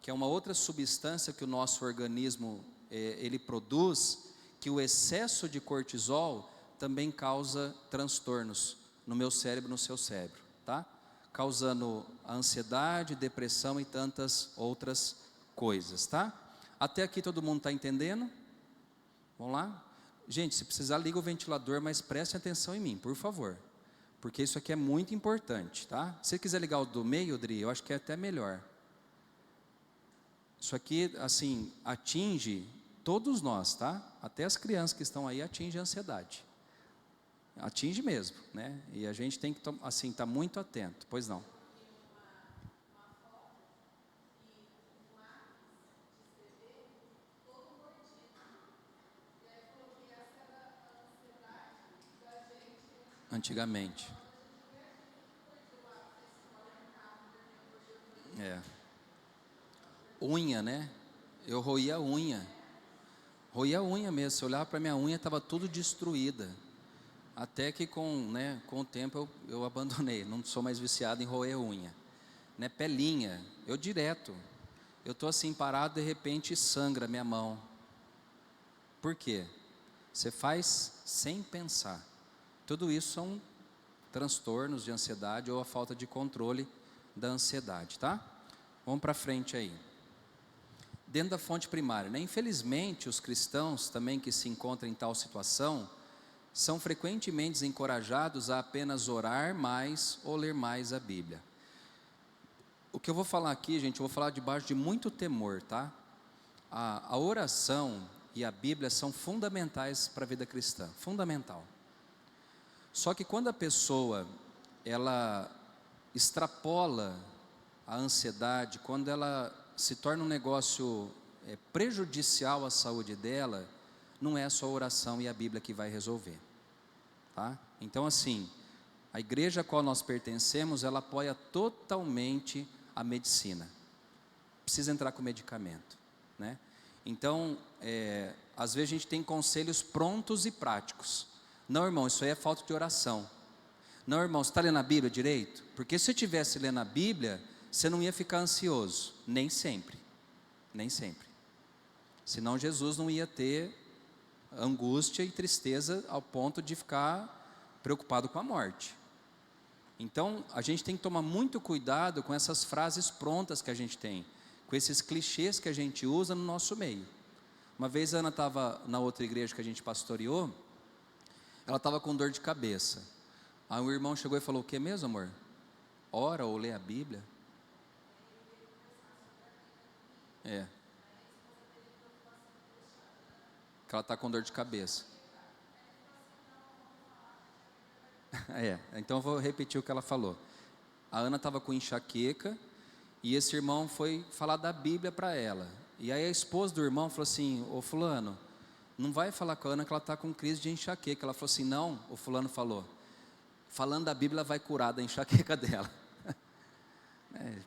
que é uma outra substância que o nosso organismo ele produz, que o excesso de cortisol também causa transtornos no meu cérebro e no seu cérebro, tá? Causando a ansiedade, depressão e tantas outras coisas, tá? Até aqui todo mundo está entendendo? Vamos lá? Gente, se precisar, liga o ventilador, mas preste atenção em mim, por favor, porque isso aqui é muito importante, tá? Se você quiser ligar o do meio, Dri, eu acho que é até melhor. Isso aqui, assim, atinge todos nós, tá? Até as crianças que estão aí atinge a ansiedade. Atinge mesmo, né? E a gente tem que, assim, estar muito atento. Pois não. Antigamente. Unha, né? Eu roía a unha. Roía a unha mesmo. Se eu olhava para minha unha, estava tudo destruída. Até que com o tempo eu abandonei. Não sou mais viciado em roer unha, né? Pelinha. Eu direto. Eu estou assim parado, de repente sangra minha mão. Por quê? Você faz sem pensar. Tudo isso são transtornos de ansiedade ou a falta de controle da ansiedade, tá? Vamos para frente aí. Dentro da fonte primária, né? Infelizmente, os cristãos também que se encontram em tal situação são frequentemente encorajados a apenas orar mais ou ler mais a Bíblia. O que eu vou falar aqui, gente, eu vou falar debaixo de muito temor, tá? A oração e a Bíblia são fundamentais para a vida cristã, fundamental. Só que quando a pessoa, ela extrapola a ansiedade, quando ela se torna um negócio prejudicial à saúde dela, não é só a oração e a Bíblia que vai resolver, tá? Então, assim, a igreja a qual nós pertencemos, ela apoia totalmente a medicina. Precisa entrar com medicamento, né? Então, às vezes a gente tem conselhos prontos e práticos. Não, irmão, isso aí é falta de oração. Não, irmão, você está lendo a Bíblia direito? Porque se eu estivesse lendo a Bíblia, você não ia ficar ansioso. Nem sempre. Nem sempre. Senão Jesus não ia ter angústia e tristeza ao ponto de ficar preocupado com a morte. Então, a gente tem que tomar muito cuidado com essas frases prontas que a gente tem, com esses clichês que a gente usa no nosso meio. Uma vez a Ana estava na outra igreja que a gente pastoreou, ela estava com dor de cabeça. Aí um irmão chegou e falou: o que mesmo, amor? Ora ou lê a Bíblia? Que ela está com dor de cabeça. Então eu vou repetir o que ela falou. A Ana estava com enxaqueca e esse irmão foi falar da Bíblia para ela. E aí a esposa do irmão falou assim: ô fulano, não vai falar com a Ana que ela está com crise de enxaqueca. Ela falou assim: não, o fulano falou, falando da Bíblia vai curar da enxaqueca dela.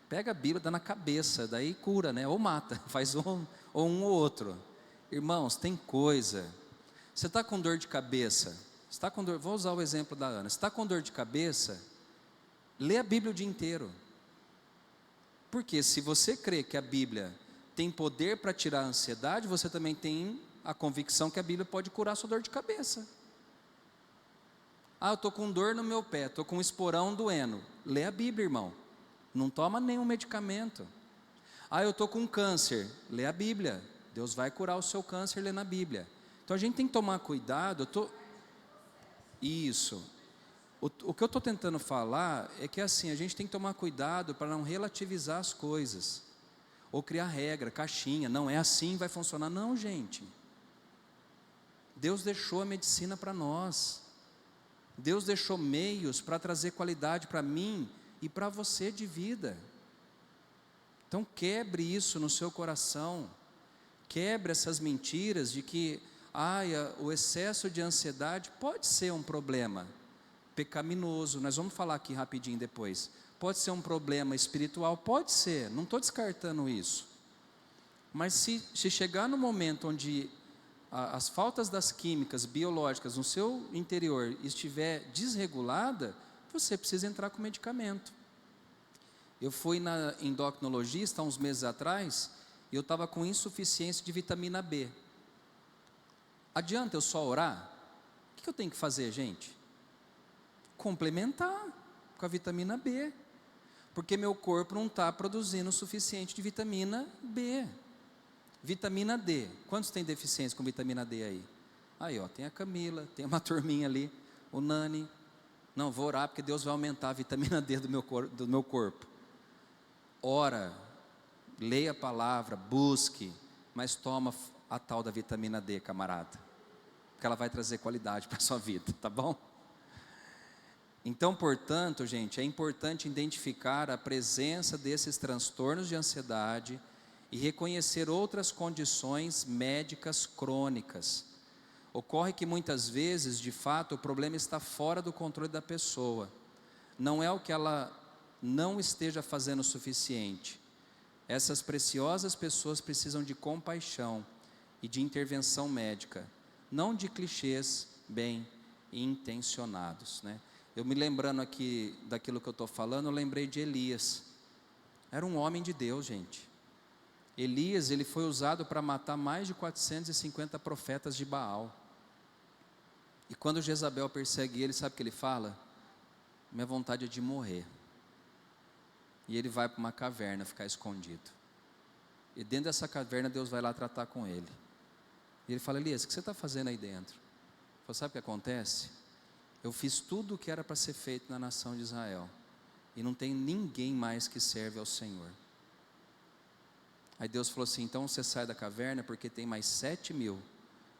Pega a Bíblia, dá na cabeça, daí cura, né? Ou mata, faz um ou outro. Irmãos, tem coisa. Você está com dor de cabeça, está com dor, vou usar o exemplo da Ana. Você está com dor de cabeça, lê a Bíblia o dia inteiro. Porque se você crê que a Bíblia tem poder para tirar a ansiedade, você também tem a convicção que a Bíblia pode curar a sua dor de cabeça. Eu estou com dor no meu pé, estou com um esporão doendo. Lê a Bíblia, irmão. Não toma nenhum medicamento. Ah, eu estou com câncer. Lê a Bíblia. Deus vai curar o seu câncer lendo a Bíblia. Então a gente tem que tomar cuidado. Isso. O que eu estou tentando falar é que assim, a gente tem que tomar cuidado para não relativizar as coisas. Ou criar regra, caixinha. Não é assim, vai funcionar. Não, gente. Deus deixou a medicina para nós. Deus deixou meios para trazer qualidade para mim e para você de vida. Então quebre isso no seu coração. Quebre essas mentiras de que o excesso de ansiedade pode ser um problema pecaminoso. Nós vamos falar aqui rapidinho depois. Pode ser um problema espiritual, pode ser, não estou descartando isso. Mas se chegar no momento onde as faltas das químicas biológicas no seu interior estiver desregulada, você precisa entrar com medicamento. Eu fui na endocrinologista há uns meses atrás e eu estava com insuficiência de vitamina B. Adianta eu só orar? O que eu tenho que fazer, gente? Complementar com a vitamina B, porque meu corpo não está produzindo o suficiente de vitamina B. Vitamina D, quantos tem deficiência com vitamina D aí? Aí, tem a Camila, tem uma turminha ali, o Nani. Não, vou orar porque Deus vai aumentar a vitamina D do meu corpo. Ora, leia a palavra, busque, mas toma a tal da vitamina D, camarada, porque ela vai trazer qualidade para a sua vida, tá bom? Então, portanto, gente, é importante identificar a presença desses transtornos de ansiedade e reconhecer outras condições médicas crônicas. Ocorre que muitas vezes, de fato, o problema está fora do controle da pessoa. Não é o que ela não esteja fazendo o suficiente. Essas preciosas pessoas precisam de compaixão e de intervenção médica, não de clichês bem intencionados, né? Eu me lembrando aqui daquilo que eu estou falando, eu lembrei de Elias. Era um homem de Deus, gente. Elias, ele foi usado para matar mais de 450 profetas de Baal. E quando Jezabel persegue ele, sabe o que ele fala? Minha vontade é de morrer. E ele vai para uma caverna ficar escondido. E dentro dessa caverna Deus vai lá tratar com ele. E ele fala: Elias, o que você está fazendo aí dentro? Ele fala: sabe o que acontece? Eu fiz tudo o que era para ser feito na nação de Israel. E não tem ninguém mais que serve ao Senhor. Aí Deus falou assim: então você sai da caverna porque tem mais 7.000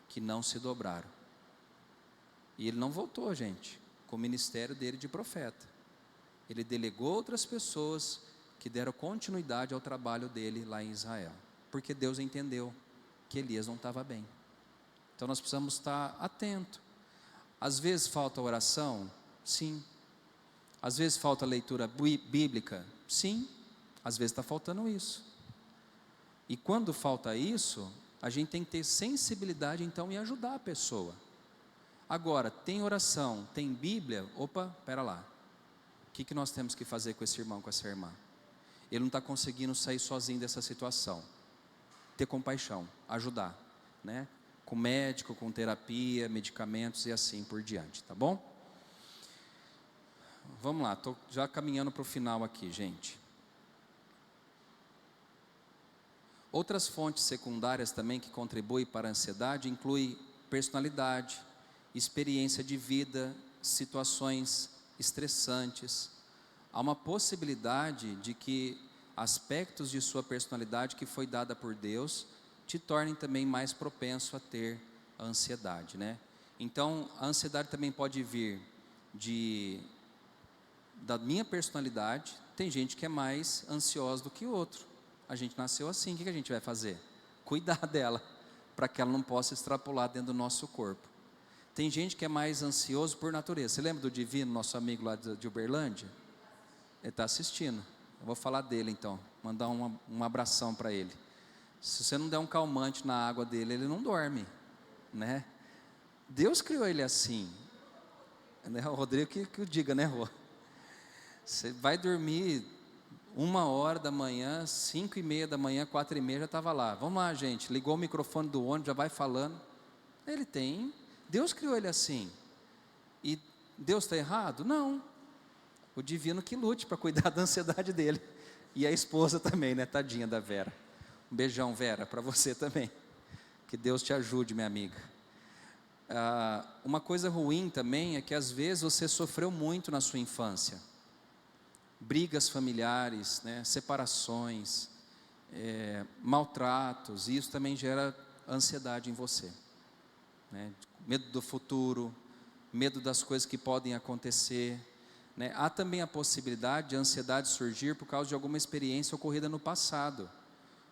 que não se dobraram. E ele não voltou, gente, com o ministério dele de profeta. Ele delegou outras pessoas que deram continuidade ao trabalho dele lá em Israel. Porque Deus entendeu que Elias não estava bem. Então nós precisamos estar atentos. Às vezes falta oração? Sim. Às vezes falta leitura bíblica? Sim. Às vezes está faltando isso. E quando falta isso, a gente tem que ter sensibilidade então em ajudar a pessoa. Agora, tem oração, tem Bíblia, espera lá. O que nós temos que fazer com esse irmão, com essa irmã? Ele não está conseguindo sair sozinho dessa situação. Ter compaixão, ajudar, né? Com médico, com terapia, medicamentos e assim por diante, tá bom? Vamos lá, estou já caminhando para o final aqui, gente. Outras fontes secundárias também que contribuem para a ansiedade incluem personalidade, experiência de vida, situações estressantes. Há uma possibilidade de que aspectos de sua personalidade que foi dada por Deus te tornem também mais propenso a ter a ansiedade, né? Então, a ansiedade também pode vir da minha personalidade. Tem gente que é mais ansiosa do que o outro. A gente nasceu assim, o que a gente vai fazer? Cuidar dela, para que ela não possa extrapolar dentro do nosso corpo. Tem gente que é mais ansioso por natureza. Você lembra do Divino, nosso amigo lá de Uberlândia? Ele está assistindo. Eu vou falar dele então, mandar um abração para ele. Se você não der um calmante na água dele, ele não dorme, né? Deus criou ele assim, né? O Rodrigo que o diga, né, Rô? Você vai dormir 1h da manhã, 5h30 da manhã, 4h30 já estava lá. Vamos lá, gente, ligou o microfone do ônibus, já vai falando. Deus criou ele assim. E Deus está errado? Não. O divino que lute para cuidar da ansiedade dele. E a esposa também, né? Tadinha da Vera. Um beijão, Vera, para você também. Que Deus te ajude, minha amiga. Uma coisa ruim também é que às vezes você sofreu muito na sua infância. Brigas familiares, né? Separações, maltratos. E isso também gera ansiedade em você, né? Medo do futuro, medo das coisas que podem acontecer, né? Há também a possibilidade de a ansiedade surgir por causa de alguma experiência ocorrida no passado.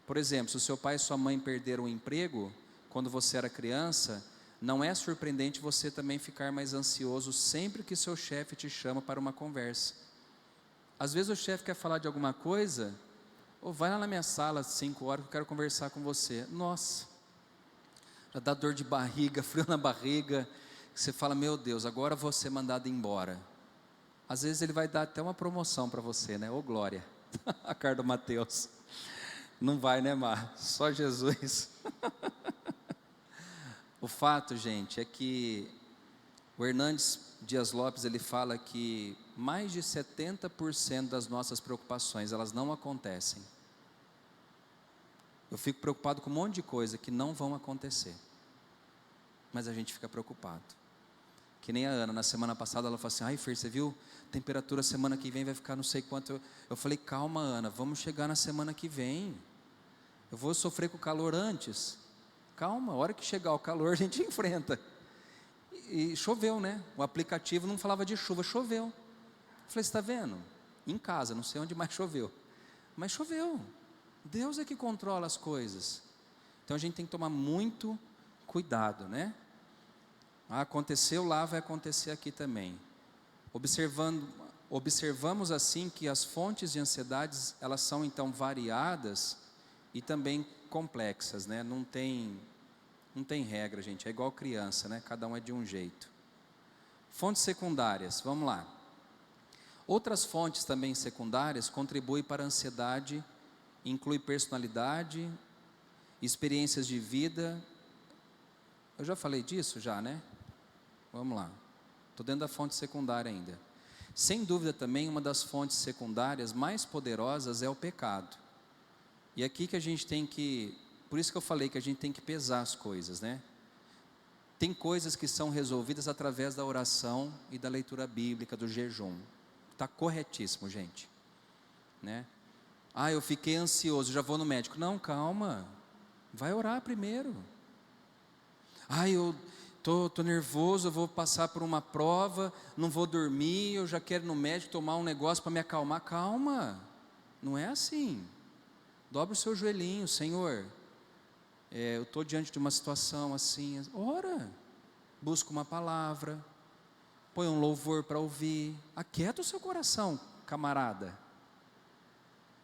Por exemplo, se o seu pai e sua mãe perderam o emprego quando você era criança, não é surpreendente você também ficar mais ansioso sempre que seu chefe te chama para uma conversa. Às vezes o chefe quer falar de alguma coisa, ou vai lá na minha sala às 5 horas que eu quero conversar com você. Nossa, já dá dor de barriga, frio na barriga, você fala, meu Deus, agora vou ser mandado embora. Às vezes ele vai dar até uma promoção para você, né? Ô glória, a cara do Mateus. Não vai, né, Mar? Só Jesus. O fato, gente, é que o Hernandes Dias Lopes, ele fala que mais de 70% das nossas preocupações, elas não acontecem. Eu fico preocupado com um monte de coisa que não vão acontecer, mas a gente fica preocupado. Que nem a Ana, na semana passada, ela falou assim, ai Fer, você viu? Temperatura semana que vem vai ficar não sei quanto. Eu falei, calma Ana, vamos chegar na semana que vem. Eu vou sofrer com o calor antes. Calma, a hora que chegar o calor a gente enfrenta. E choveu, né? O aplicativo não falava de chuva, choveu. Eu falei, você está vendo? Em casa, não sei onde mais choveu. Mas choveu. Deus é que controla as coisas. Então a gente tem que tomar muito cuidado, né? Aconteceu lá, vai acontecer aqui também. Observamos assim que as fontes de ansiedades, elas são então variadas e também complexas, né? Não tem regra, gente, é igual criança, né? Cada um é de um jeito. Fontes secundárias, vamos lá. Outras fontes também secundárias contribuem para a ansiedade, inclui personalidade, experiências de vida. Eu já falei disso já, né? Vamos lá. Estou dentro da fonte secundária ainda. Sem dúvida também, uma das fontes secundárias mais poderosas é o pecado. E aqui que a gente tem que, por isso que eu falei que a gente tem que pesar as coisas, né? Tem coisas que são resolvidas através da oração e da leitura bíblica, do jejum. Está corretíssimo, gente, né? Eu fiquei ansioso, já vou no médico. Não, calma, vai orar primeiro. Eu tô nervoso, eu vou passar por uma prova, não vou dormir, eu já quero ir no médico tomar um negócio para me acalmar. Calma, não é assim. Dobra o seu joelhinho, Senhor, eu estou diante de uma situação assim, ora, busca uma palavra, põe um louvor para ouvir, aquieta o seu coração, camarada.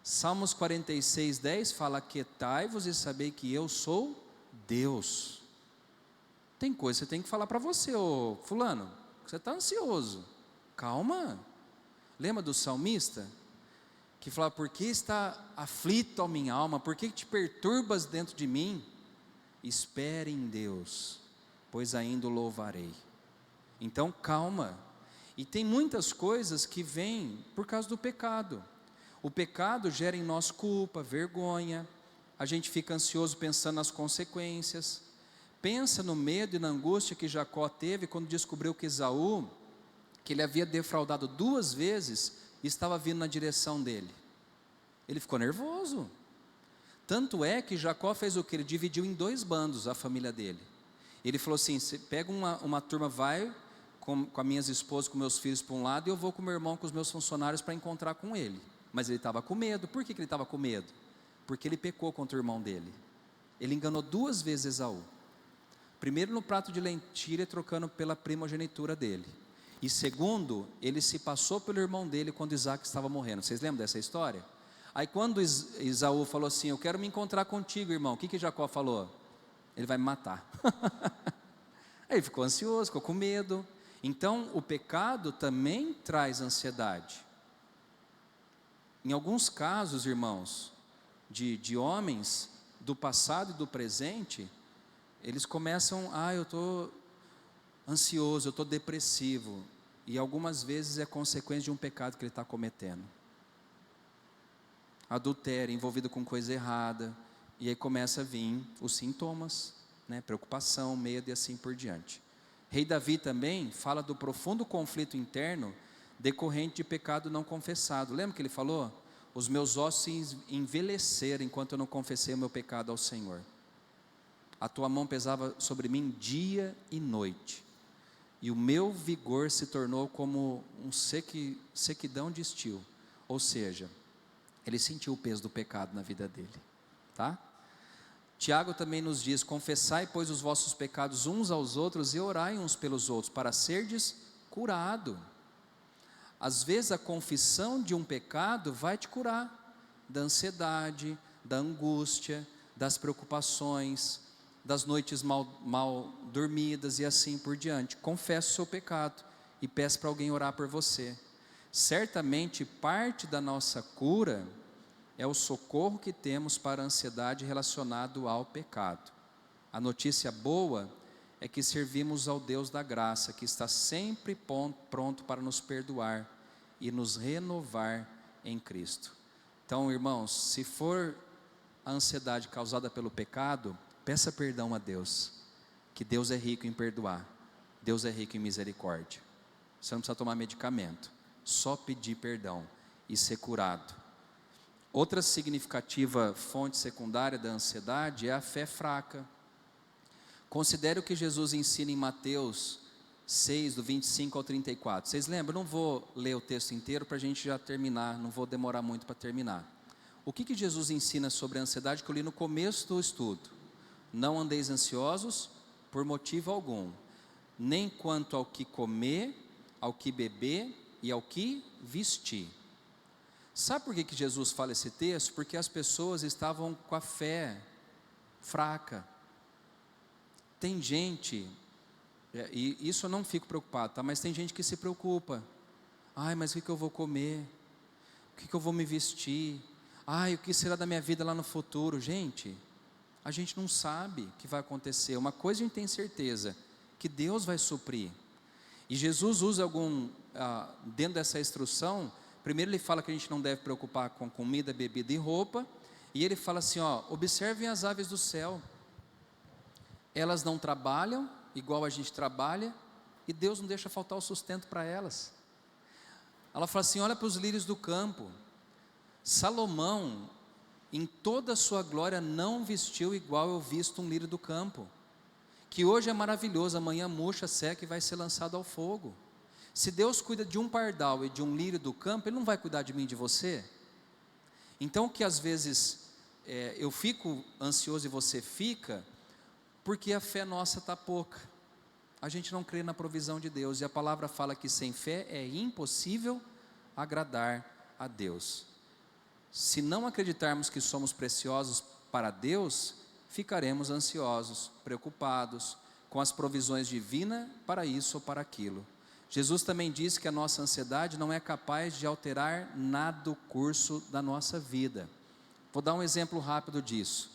Salmos 46, 10 fala, aquietai-vos e sabei que eu sou Deus. Tem coisa que você tem que falar para você, ô fulano, você está ansioso, calma. Lembra do salmista? Que fala, por que está aflito a minha alma? Por que te perturbas dentro de mim? Espere em Deus, pois ainda o louvarei. Então calma. E tem muitas coisas que vêm por causa do pecado. O pecado gera em nós culpa, vergonha. A gente fica ansioso pensando nas consequências. Pensa no medo e na angústia que Jacó teve quando descobriu que Esaú, que ele havia defraudado 2 vezes, estava vindo na direção dele. Ele ficou nervoso. Tanto é que Jacó fez o que? Ele dividiu em 2 bandos a família dele. Ele falou assim, você pega uma turma, vai com as minhas esposas, com meus filhos para um lado, e eu vou com meu irmão, com os meus funcionários para encontrar com ele. Mas ele estava com medo. Por que ele estava com medo? Porque ele pecou contra o irmão dele. Ele enganou 2 vezes Esaú. Primeiro no prato de lentilha, trocando pela primogenitura dele. E segundo, ele se passou pelo irmão dele quando Isaac estava morrendo. Vocês lembram dessa história? Aí quando Esaú falou assim, eu quero me encontrar contigo, irmão, o que Jacó falou? Ele vai me matar. Aí ele ficou ansioso, ficou com medo. Então o pecado também traz ansiedade. Em alguns casos, irmãos, de homens do passado e do presente, eles começam, eu estou ansioso, eu estou depressivo. E algumas vezes é consequência de um pecado que ele está cometendo. adultério, envolvido com coisa errada, e aí começa a vir os sintomas, né? Preocupação, medo e assim por diante. Rei Davi também fala do profundo conflito interno decorrente de pecado não confessado. Lembra que ele falou? Os meus ossos se envelheceram enquanto eu não confessei o meu pecado ao Senhor. A tua mão pesava sobre mim dia e noite, e o meu vigor se tornou como sequidão de estio. Ou seja, ele sentiu o peso do pecado na vida dele, tá? Tiago também nos diz: confessai, pois, os vossos pecados uns aos outros e orai uns pelos outros, para serdes curado. Às vezes a confissão de um pecado vai te curar da ansiedade, da angústia, das preocupações, das noites mal dormidas e assim por diante. Confesse o seu pecado e peça para alguém orar por você. Certamente parte da nossa cura é o socorro que temos para a ansiedade relacionado ao pecado. A notícia boa é que servimos ao Deus da graça, que está sempre pronto para nos perdoar e nos renovar em Cristo. Então, irmãos, se for a ansiedade causada pelo pecado, peça perdão a Deus, que Deus é rico em perdoar, Deus é rico em misericórdia. Você não precisa tomar medicamento, só pedir perdão e ser curado. Outra significativa fonte secundária da ansiedade é a fé fraca. Considere o que Jesus ensina em Mateus 6, do 25 ao 34. Vocês lembram? Não vou ler o texto inteiro para a gente já terminar, não vou demorar muito para terminar. O que Jesus ensina sobre a ansiedade que eu li no começo do estudo? Não andeis ansiosos por motivo algum, nem quanto ao que comer, ao que beber e ao que vestir. Sabe por que Jesus fala esse texto? Porque as pessoas estavam com a fé fraca. Tem gente, e isso eu não fico preocupado, tá? Mas tem gente que se preocupa. Ai, mas o que eu vou comer? O que eu vou me vestir? Ai, o que será da minha vida lá no futuro? Gente, a gente não sabe o que vai acontecer. Uma coisa a gente tem certeza, que Deus vai suprir. E Jesus usa dentro dessa instrução, primeiro ele fala que a gente não deve preocupar com comida, bebida e roupa, e ele fala assim, observem as aves do céu, elas não trabalham, igual a gente trabalha, e Deus não deixa faltar o sustento para elas. Ela fala assim, olha para os lírios do campo, Salomão, em toda a sua glória, não vestiu igual eu visto um lírio do campo, que hoje é maravilhoso, amanhã murcha, seca e vai ser lançado ao fogo. Se Deus cuida de um pardal e de um lírio do campo, Ele não vai cuidar de mim e de você? Então que às vezes eu fico ansioso e você fica, porque a fé nossa está pouca, a gente não crê na provisão de Deus, e a palavra fala que sem fé é impossível agradar a Deus. Se não acreditarmos que somos preciosos para Deus, ficaremos ansiosos, preocupados com as provisões divinas para isso ou para aquilo. Jesus também disse que a nossa ansiedade não é capaz de alterar nada do curso da nossa vida. Vou dar um exemplo rápido disso.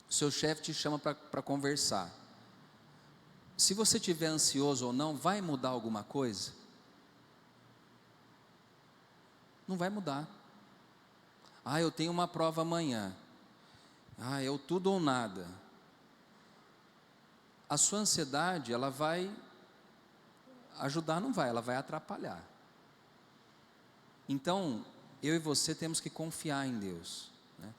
O seu chefe te chama para conversar. Se você estiver ansioso ou não, vai mudar alguma coisa? Não vai mudar. Eu tenho uma prova amanhã. É o tudo ou nada. A sua ansiedade, ela vai ajudar, não vai, ela vai atrapalhar. Então, eu e você temos que confiar em Deus, né?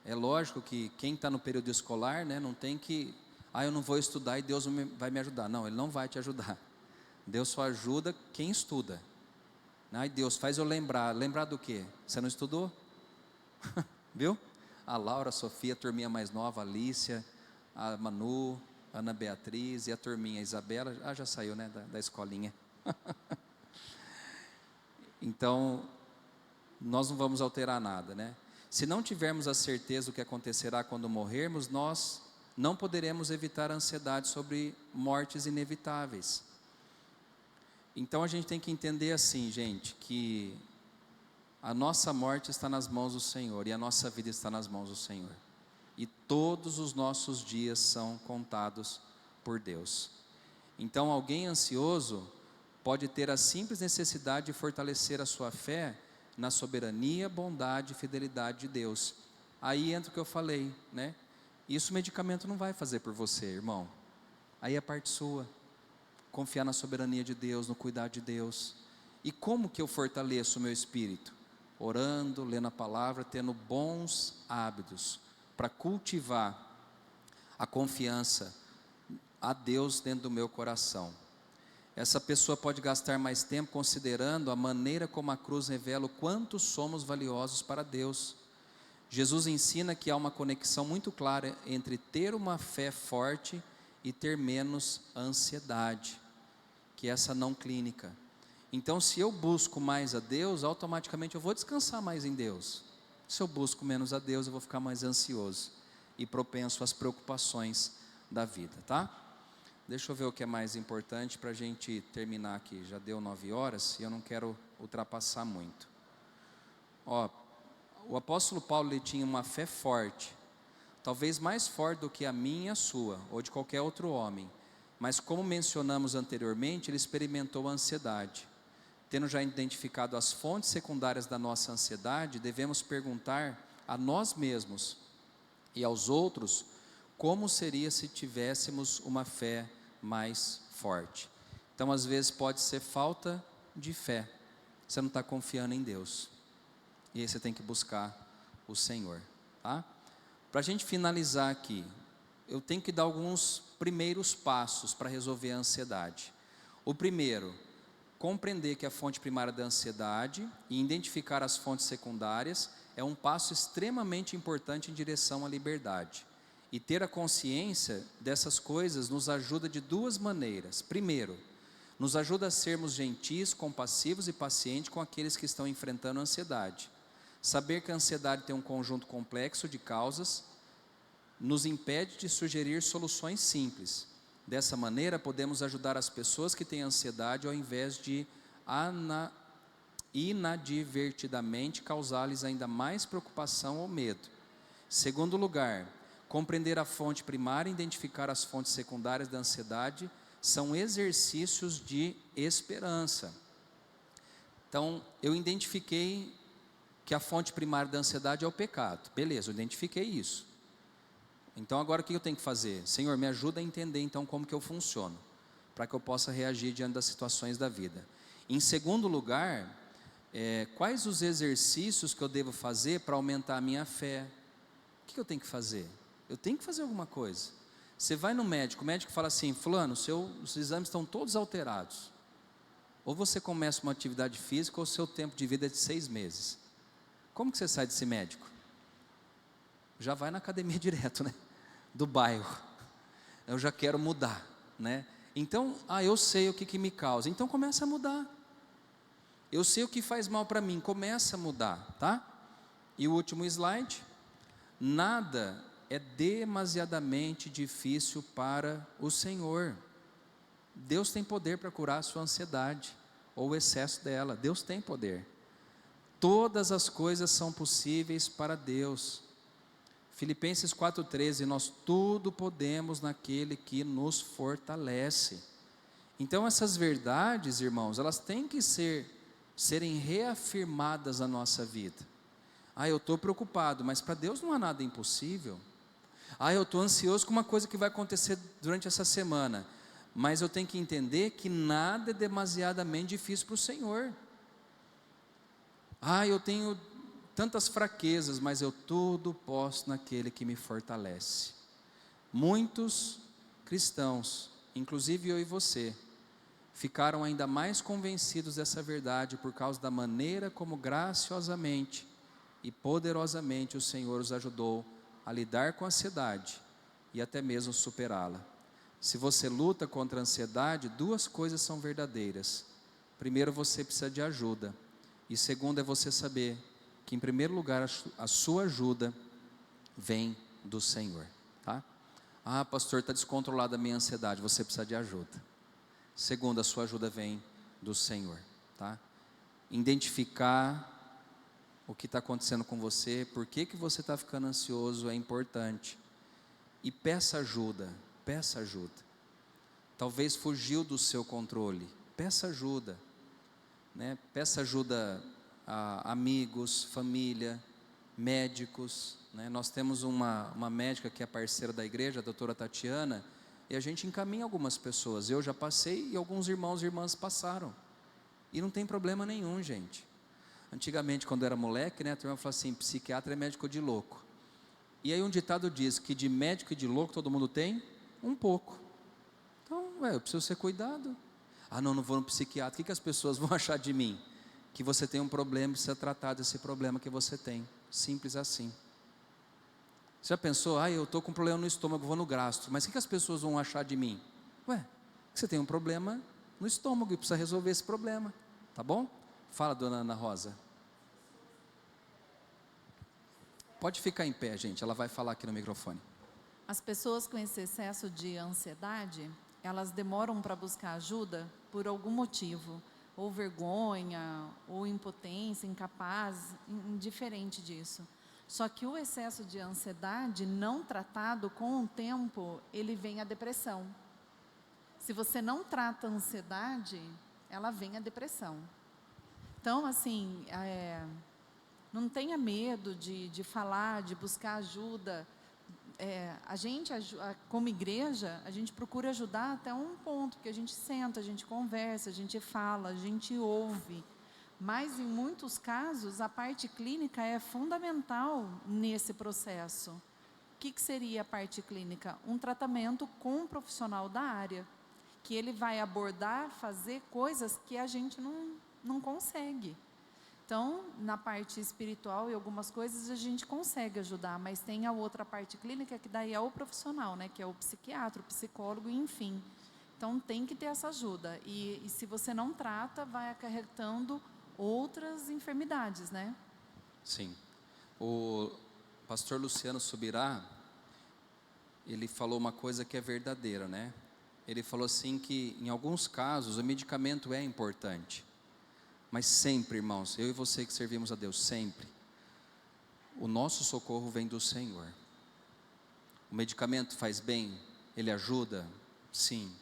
É lógico que quem está no período escolar, né, não tem que, eu não vou estudar e Deus vai me ajudar. Não, Ele não vai te ajudar. Deus só ajuda quem estuda. Deus faz eu lembrar do quê? Você não estudou? Viu? A Laura, a Sofia, a turminha mais nova, a Alícia, a Manu, a Ana Beatriz e a turminha, a Isabela, já saiu, né, da escolinha. Então, nós não vamos alterar nada, né? Se não tivermos a certeza do que acontecerá quando morrermos, nós não poderemos evitar a ansiedade sobre mortes inevitáveis. Então a gente tem que entender assim, gente, que a nossa morte está nas mãos do Senhor e a nossa vida está nas mãos do Senhor. E todos os nossos dias são contados por Deus. Então alguém ansioso pode ter a simples necessidade de fortalecer a sua fé na soberania, bondade e fidelidade de Deus. Aí entra o que eu falei, né? Isso o medicamento não vai fazer por você, irmão. Aí é parte sua. Confiar na soberania de Deus, no cuidado de Deus. E como que eu fortaleço o meu espírito? Orando, lendo a palavra, tendo bons hábitos para cultivar a confiança a Deus dentro do meu coração. Essa pessoa pode gastar mais tempo considerando a maneira como a cruz revela o quanto somos valiosos para Deus. Jesus ensina que há uma conexão muito clara entre ter uma fé forte e ter menos ansiedade, que é essa não clínica. Então, se eu busco mais a Deus, automaticamente eu vou descansar mais em Deus. Se eu busco menos a Deus, eu vou ficar mais ansioso e propenso às preocupações da vida, tá? Deixa eu ver o que é mais importante para a gente terminar aqui. Já deu 9 horas e eu não quero ultrapassar muito. O apóstolo Paulo, ele tinha uma fé forte, talvez mais forte do que a minha e a sua, ou de qualquer outro homem. Mas como mencionamos anteriormente, ele experimentou a ansiedade. Tendo já identificado as fontes secundárias da nossa ansiedade, devemos perguntar a nós mesmos e aos outros como seria se tivéssemos uma fé mais forte. Então, às vezes pode ser falta de fé. Você não está confiando em Deus. E aí você tem que buscar o Senhor, tá? Para a gente finalizar aqui, eu tenho que dar alguns primeiros passos para resolver a ansiedade. O primeiro, compreender que a fonte primária da ansiedade e identificar as fontes secundárias é um passo extremamente importante em direção à liberdade. E ter a consciência dessas coisas nos ajuda de duas maneiras. Primeiro, nos ajuda a sermos gentis, compassivos e pacientes com aqueles que estão enfrentando a ansiedade. Saber que a ansiedade tem um conjunto complexo de causas nos impede de sugerir soluções simples. Dessa maneira, podemos ajudar as pessoas que têm ansiedade ao invés de inadvertidamente causar-lhes ainda mais preocupação ou medo. Segundo lugar, compreender a fonte primária e identificar as fontes secundárias da ansiedade são exercícios de esperança. Então, eu identifiquei que a fonte primária da ansiedade é o pecado. Beleza, eu identifiquei isso. Então, agora o que eu tenho que fazer? Senhor, me ajuda a entender então como que eu funciono, para que eu possa reagir diante das situações da vida. Em segundo lugar, quais os exercícios que eu devo fazer para aumentar a minha fé? O que eu tenho que fazer? Eu tenho que fazer alguma coisa. Você vai no médico, o médico fala assim: fulano, os exames estão todos alterados. Ou você começa uma atividade física, ou o seu tempo de vida é de 6 meses. Como que você sai desse médico? Já vai na academia direto, né? Do bairro. Eu já quero mudar, né? Então, eu sei o que me causa. Então começa a mudar. Eu sei o que faz mal para mim. Começa a mudar, tá? E o último slide. Nada é demasiadamente difícil para o Senhor. Deus tem poder para curar a sua ansiedade ou o excesso dela. Deus tem poder. Todas as coisas são possíveis para Deus. Filipenses 4,13, nós tudo podemos naquele que nos fortalece. Então essas verdades, irmãos, elas têm que serem reafirmadas na nossa vida. Eu estou preocupado, mas para Deus não há nada impossível. Eu estou ansioso com uma coisa que vai acontecer durante essa semana, mas eu tenho que entender que nada é demasiadamente difícil para o Senhor. Eu tenho tantas fraquezas, mas eu tudo posso naquele que me fortalece. Muitos cristãos, inclusive eu e você, ficaram ainda mais convencidos dessa verdade por causa da maneira como graciosamente e poderosamente o Senhor os ajudou a lidar com a ansiedade e até mesmo superá-la. Se você luta contra a ansiedade, 2 coisas são verdadeiras. Primeiro, você precisa de ajuda. E segundo, é você saber que em primeiro lugar a sua ajuda vem do Senhor, tá? Pastor, está descontrolada a minha ansiedade. Você precisa de ajuda. Segundo, a sua ajuda vem do Senhor, tá? Identificar o que está acontecendo com você, por que você está ficando ansioso é importante. E peça ajuda, peça ajuda. Talvez fugiu do seu controle, peça ajuda, né? Peça ajuda amigos, família, médicos, né? Nós temos uma médica que é parceira da igreja, a doutora Tatiana, e a gente encaminha algumas pessoas. Eu já passei e alguns irmãos e irmãs passaram, e não tem problema nenhum, gente. Antigamente, quando eu era moleque, né, a turma falava assim: psiquiatra é médico de louco. E aí um ditado diz que de médico e de louco todo mundo tem um pouco. Então, eu preciso ser cuidado. Não vou no psiquiatra. O que as pessoas vão achar de mim? Que você tem um problema e precisa tratar desse problema que você tem. Simples assim. Você já pensou: eu estou com um problema no estômago, vou no gastro. Mas o que as pessoas vão achar de mim? Você tem um problema no estômago e precisa resolver esse problema. Tá bom? Fala, dona Ana Rosa. Pode ficar em pé, gente, ela vai falar aqui no microfone. As pessoas com esse excesso de ansiedade, elas demoram para buscar ajuda por algum motivo, ou vergonha, ou impotência, incapaz, indiferente disso. Só que o excesso de ansiedade não tratado, com o tempo, ele vem a depressão. Se você não trata a ansiedade, ela vem a depressão. Então, assim, não tenha medo de falar, de buscar ajuda. A gente, como igreja, a gente procura ajudar até um ponto, porque a gente senta, a gente conversa, a gente fala, a gente ouve. Mas, em muitos casos, a parte clínica é fundamental nesse processo. O que seria a parte clínica? Um tratamento com um profissional da área, que ele vai abordar, fazer coisas que a gente não consegue. Então, na parte espiritual e algumas coisas a gente consegue ajudar, mas tem a outra parte clínica que daí é o profissional, né, que é o psiquiatra, o psicólogo, enfim. Então, tem que ter essa ajuda. E se você não trata, vai acarretando outras enfermidades, né? Sim. O pastor Luciano Subirá, ele falou uma coisa que é verdadeira, né? Ele falou assim que, em alguns casos, o medicamento é importante. Mas sempre, irmãos, eu e você que servimos a Deus, sempre, o nosso socorro vem do Senhor. O medicamento faz bem, ele ajuda, sim,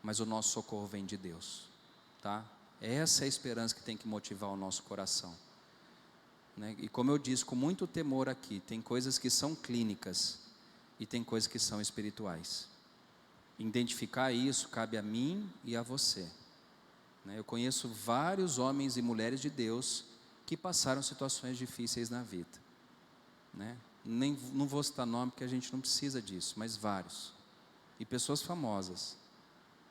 mas o nosso socorro vem de Deus, tá? Essa é a esperança que tem que motivar o nosso coração, né? E como eu disse, com muito temor aqui, tem coisas que são clínicas e tem coisas que são espirituais. Identificar isso cabe a mim e a você. Eu conheço vários homens e mulheres de Deus que passaram situações difíceis na vida, né? Não vou citar nome porque a gente não precisa disso, mas vários. E pessoas famosas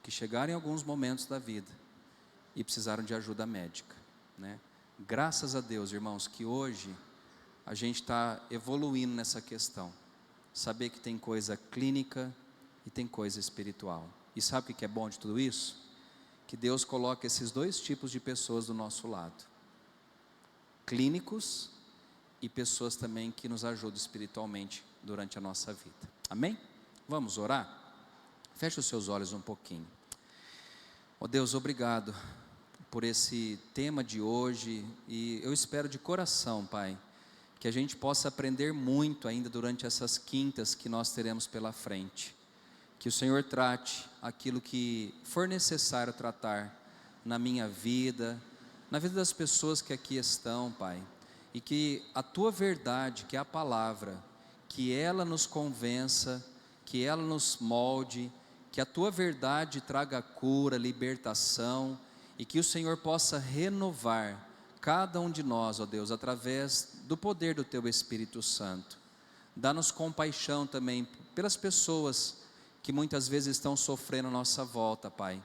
que chegaram em alguns momentos da vida e precisaram de ajuda médica, né? Graças a Deus, irmãos, que hoje a gente está evoluindo nessa questão. Saber que tem coisa clínica e tem coisa espiritual. E sabe o que é bom de tudo isso? Que Deus coloca esses dois tipos de pessoas do nosso lado: clínicos e pessoas também que nos ajudam espiritualmente durante a nossa vida. Amém? Vamos orar? Feche os seus olhos um pouquinho. Deus, obrigado por esse tema de hoje, e eu espero de coração, Pai, que a gente possa aprender muito ainda durante essas quintas que nós teremos pela frente. Que o Senhor trate aquilo que for necessário tratar na minha vida, na vida das pessoas que aqui estão, Pai. E que a Tua verdade, que é a palavra, que ela nos convença, que ela nos molde, que a Tua verdade traga cura, libertação, e que o Senhor possa renovar cada um de nós, ó Deus, através do poder do Teu Espírito Santo. Dá-nos compaixão também pelas pessoas que muitas vezes estão sofrendo à nossa volta, Pai.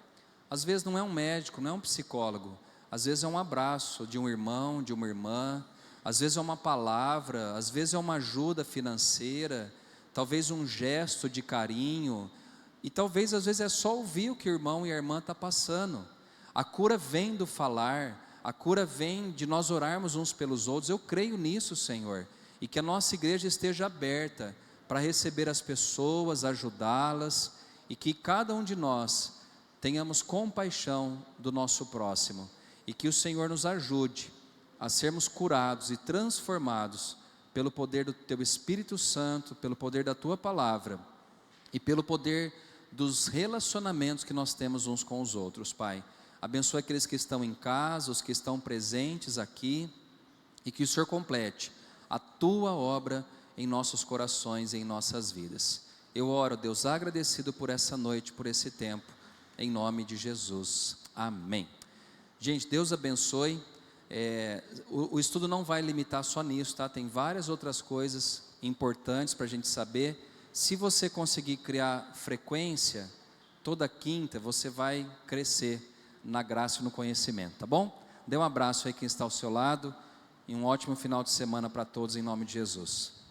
Às vezes não é um médico, não é um psicólogo, às vezes é um abraço de um irmão, de uma irmã, às vezes é uma palavra, às vezes é uma ajuda financeira, talvez um gesto de carinho, e talvez às vezes é só ouvir o que o irmão e a irmã estão passando. A cura vem do falar, a cura vem de nós orarmos uns pelos outros. Eu creio nisso, Senhor, e que a nossa igreja esteja aberta para receber as pessoas, ajudá-las, e que cada um de nós tenhamos compaixão do nosso próximo, e que o Senhor nos ajude a sermos curados e transformados pelo poder do Teu Espírito Santo, pelo poder da Tua palavra e pelo poder dos relacionamentos que nós temos uns com os outros, Pai. Abençoa aqueles que estão em casa, os que estão presentes aqui, e que o Senhor complete a tua obra em nossos corações e em nossas vidas. Eu oro, Deus, agradecido por essa noite, por esse tempo, em nome de Jesus. Amém. Gente, Deus abençoe. O estudo não vai limitar só nisso, tá? Tem várias outras coisas importantes para a gente saber. Se você conseguir criar frequência, toda quinta você vai crescer na graça e no conhecimento, tá bom? Dê um abraço aí quem está ao seu lado e um ótimo final de semana para todos em nome de Jesus.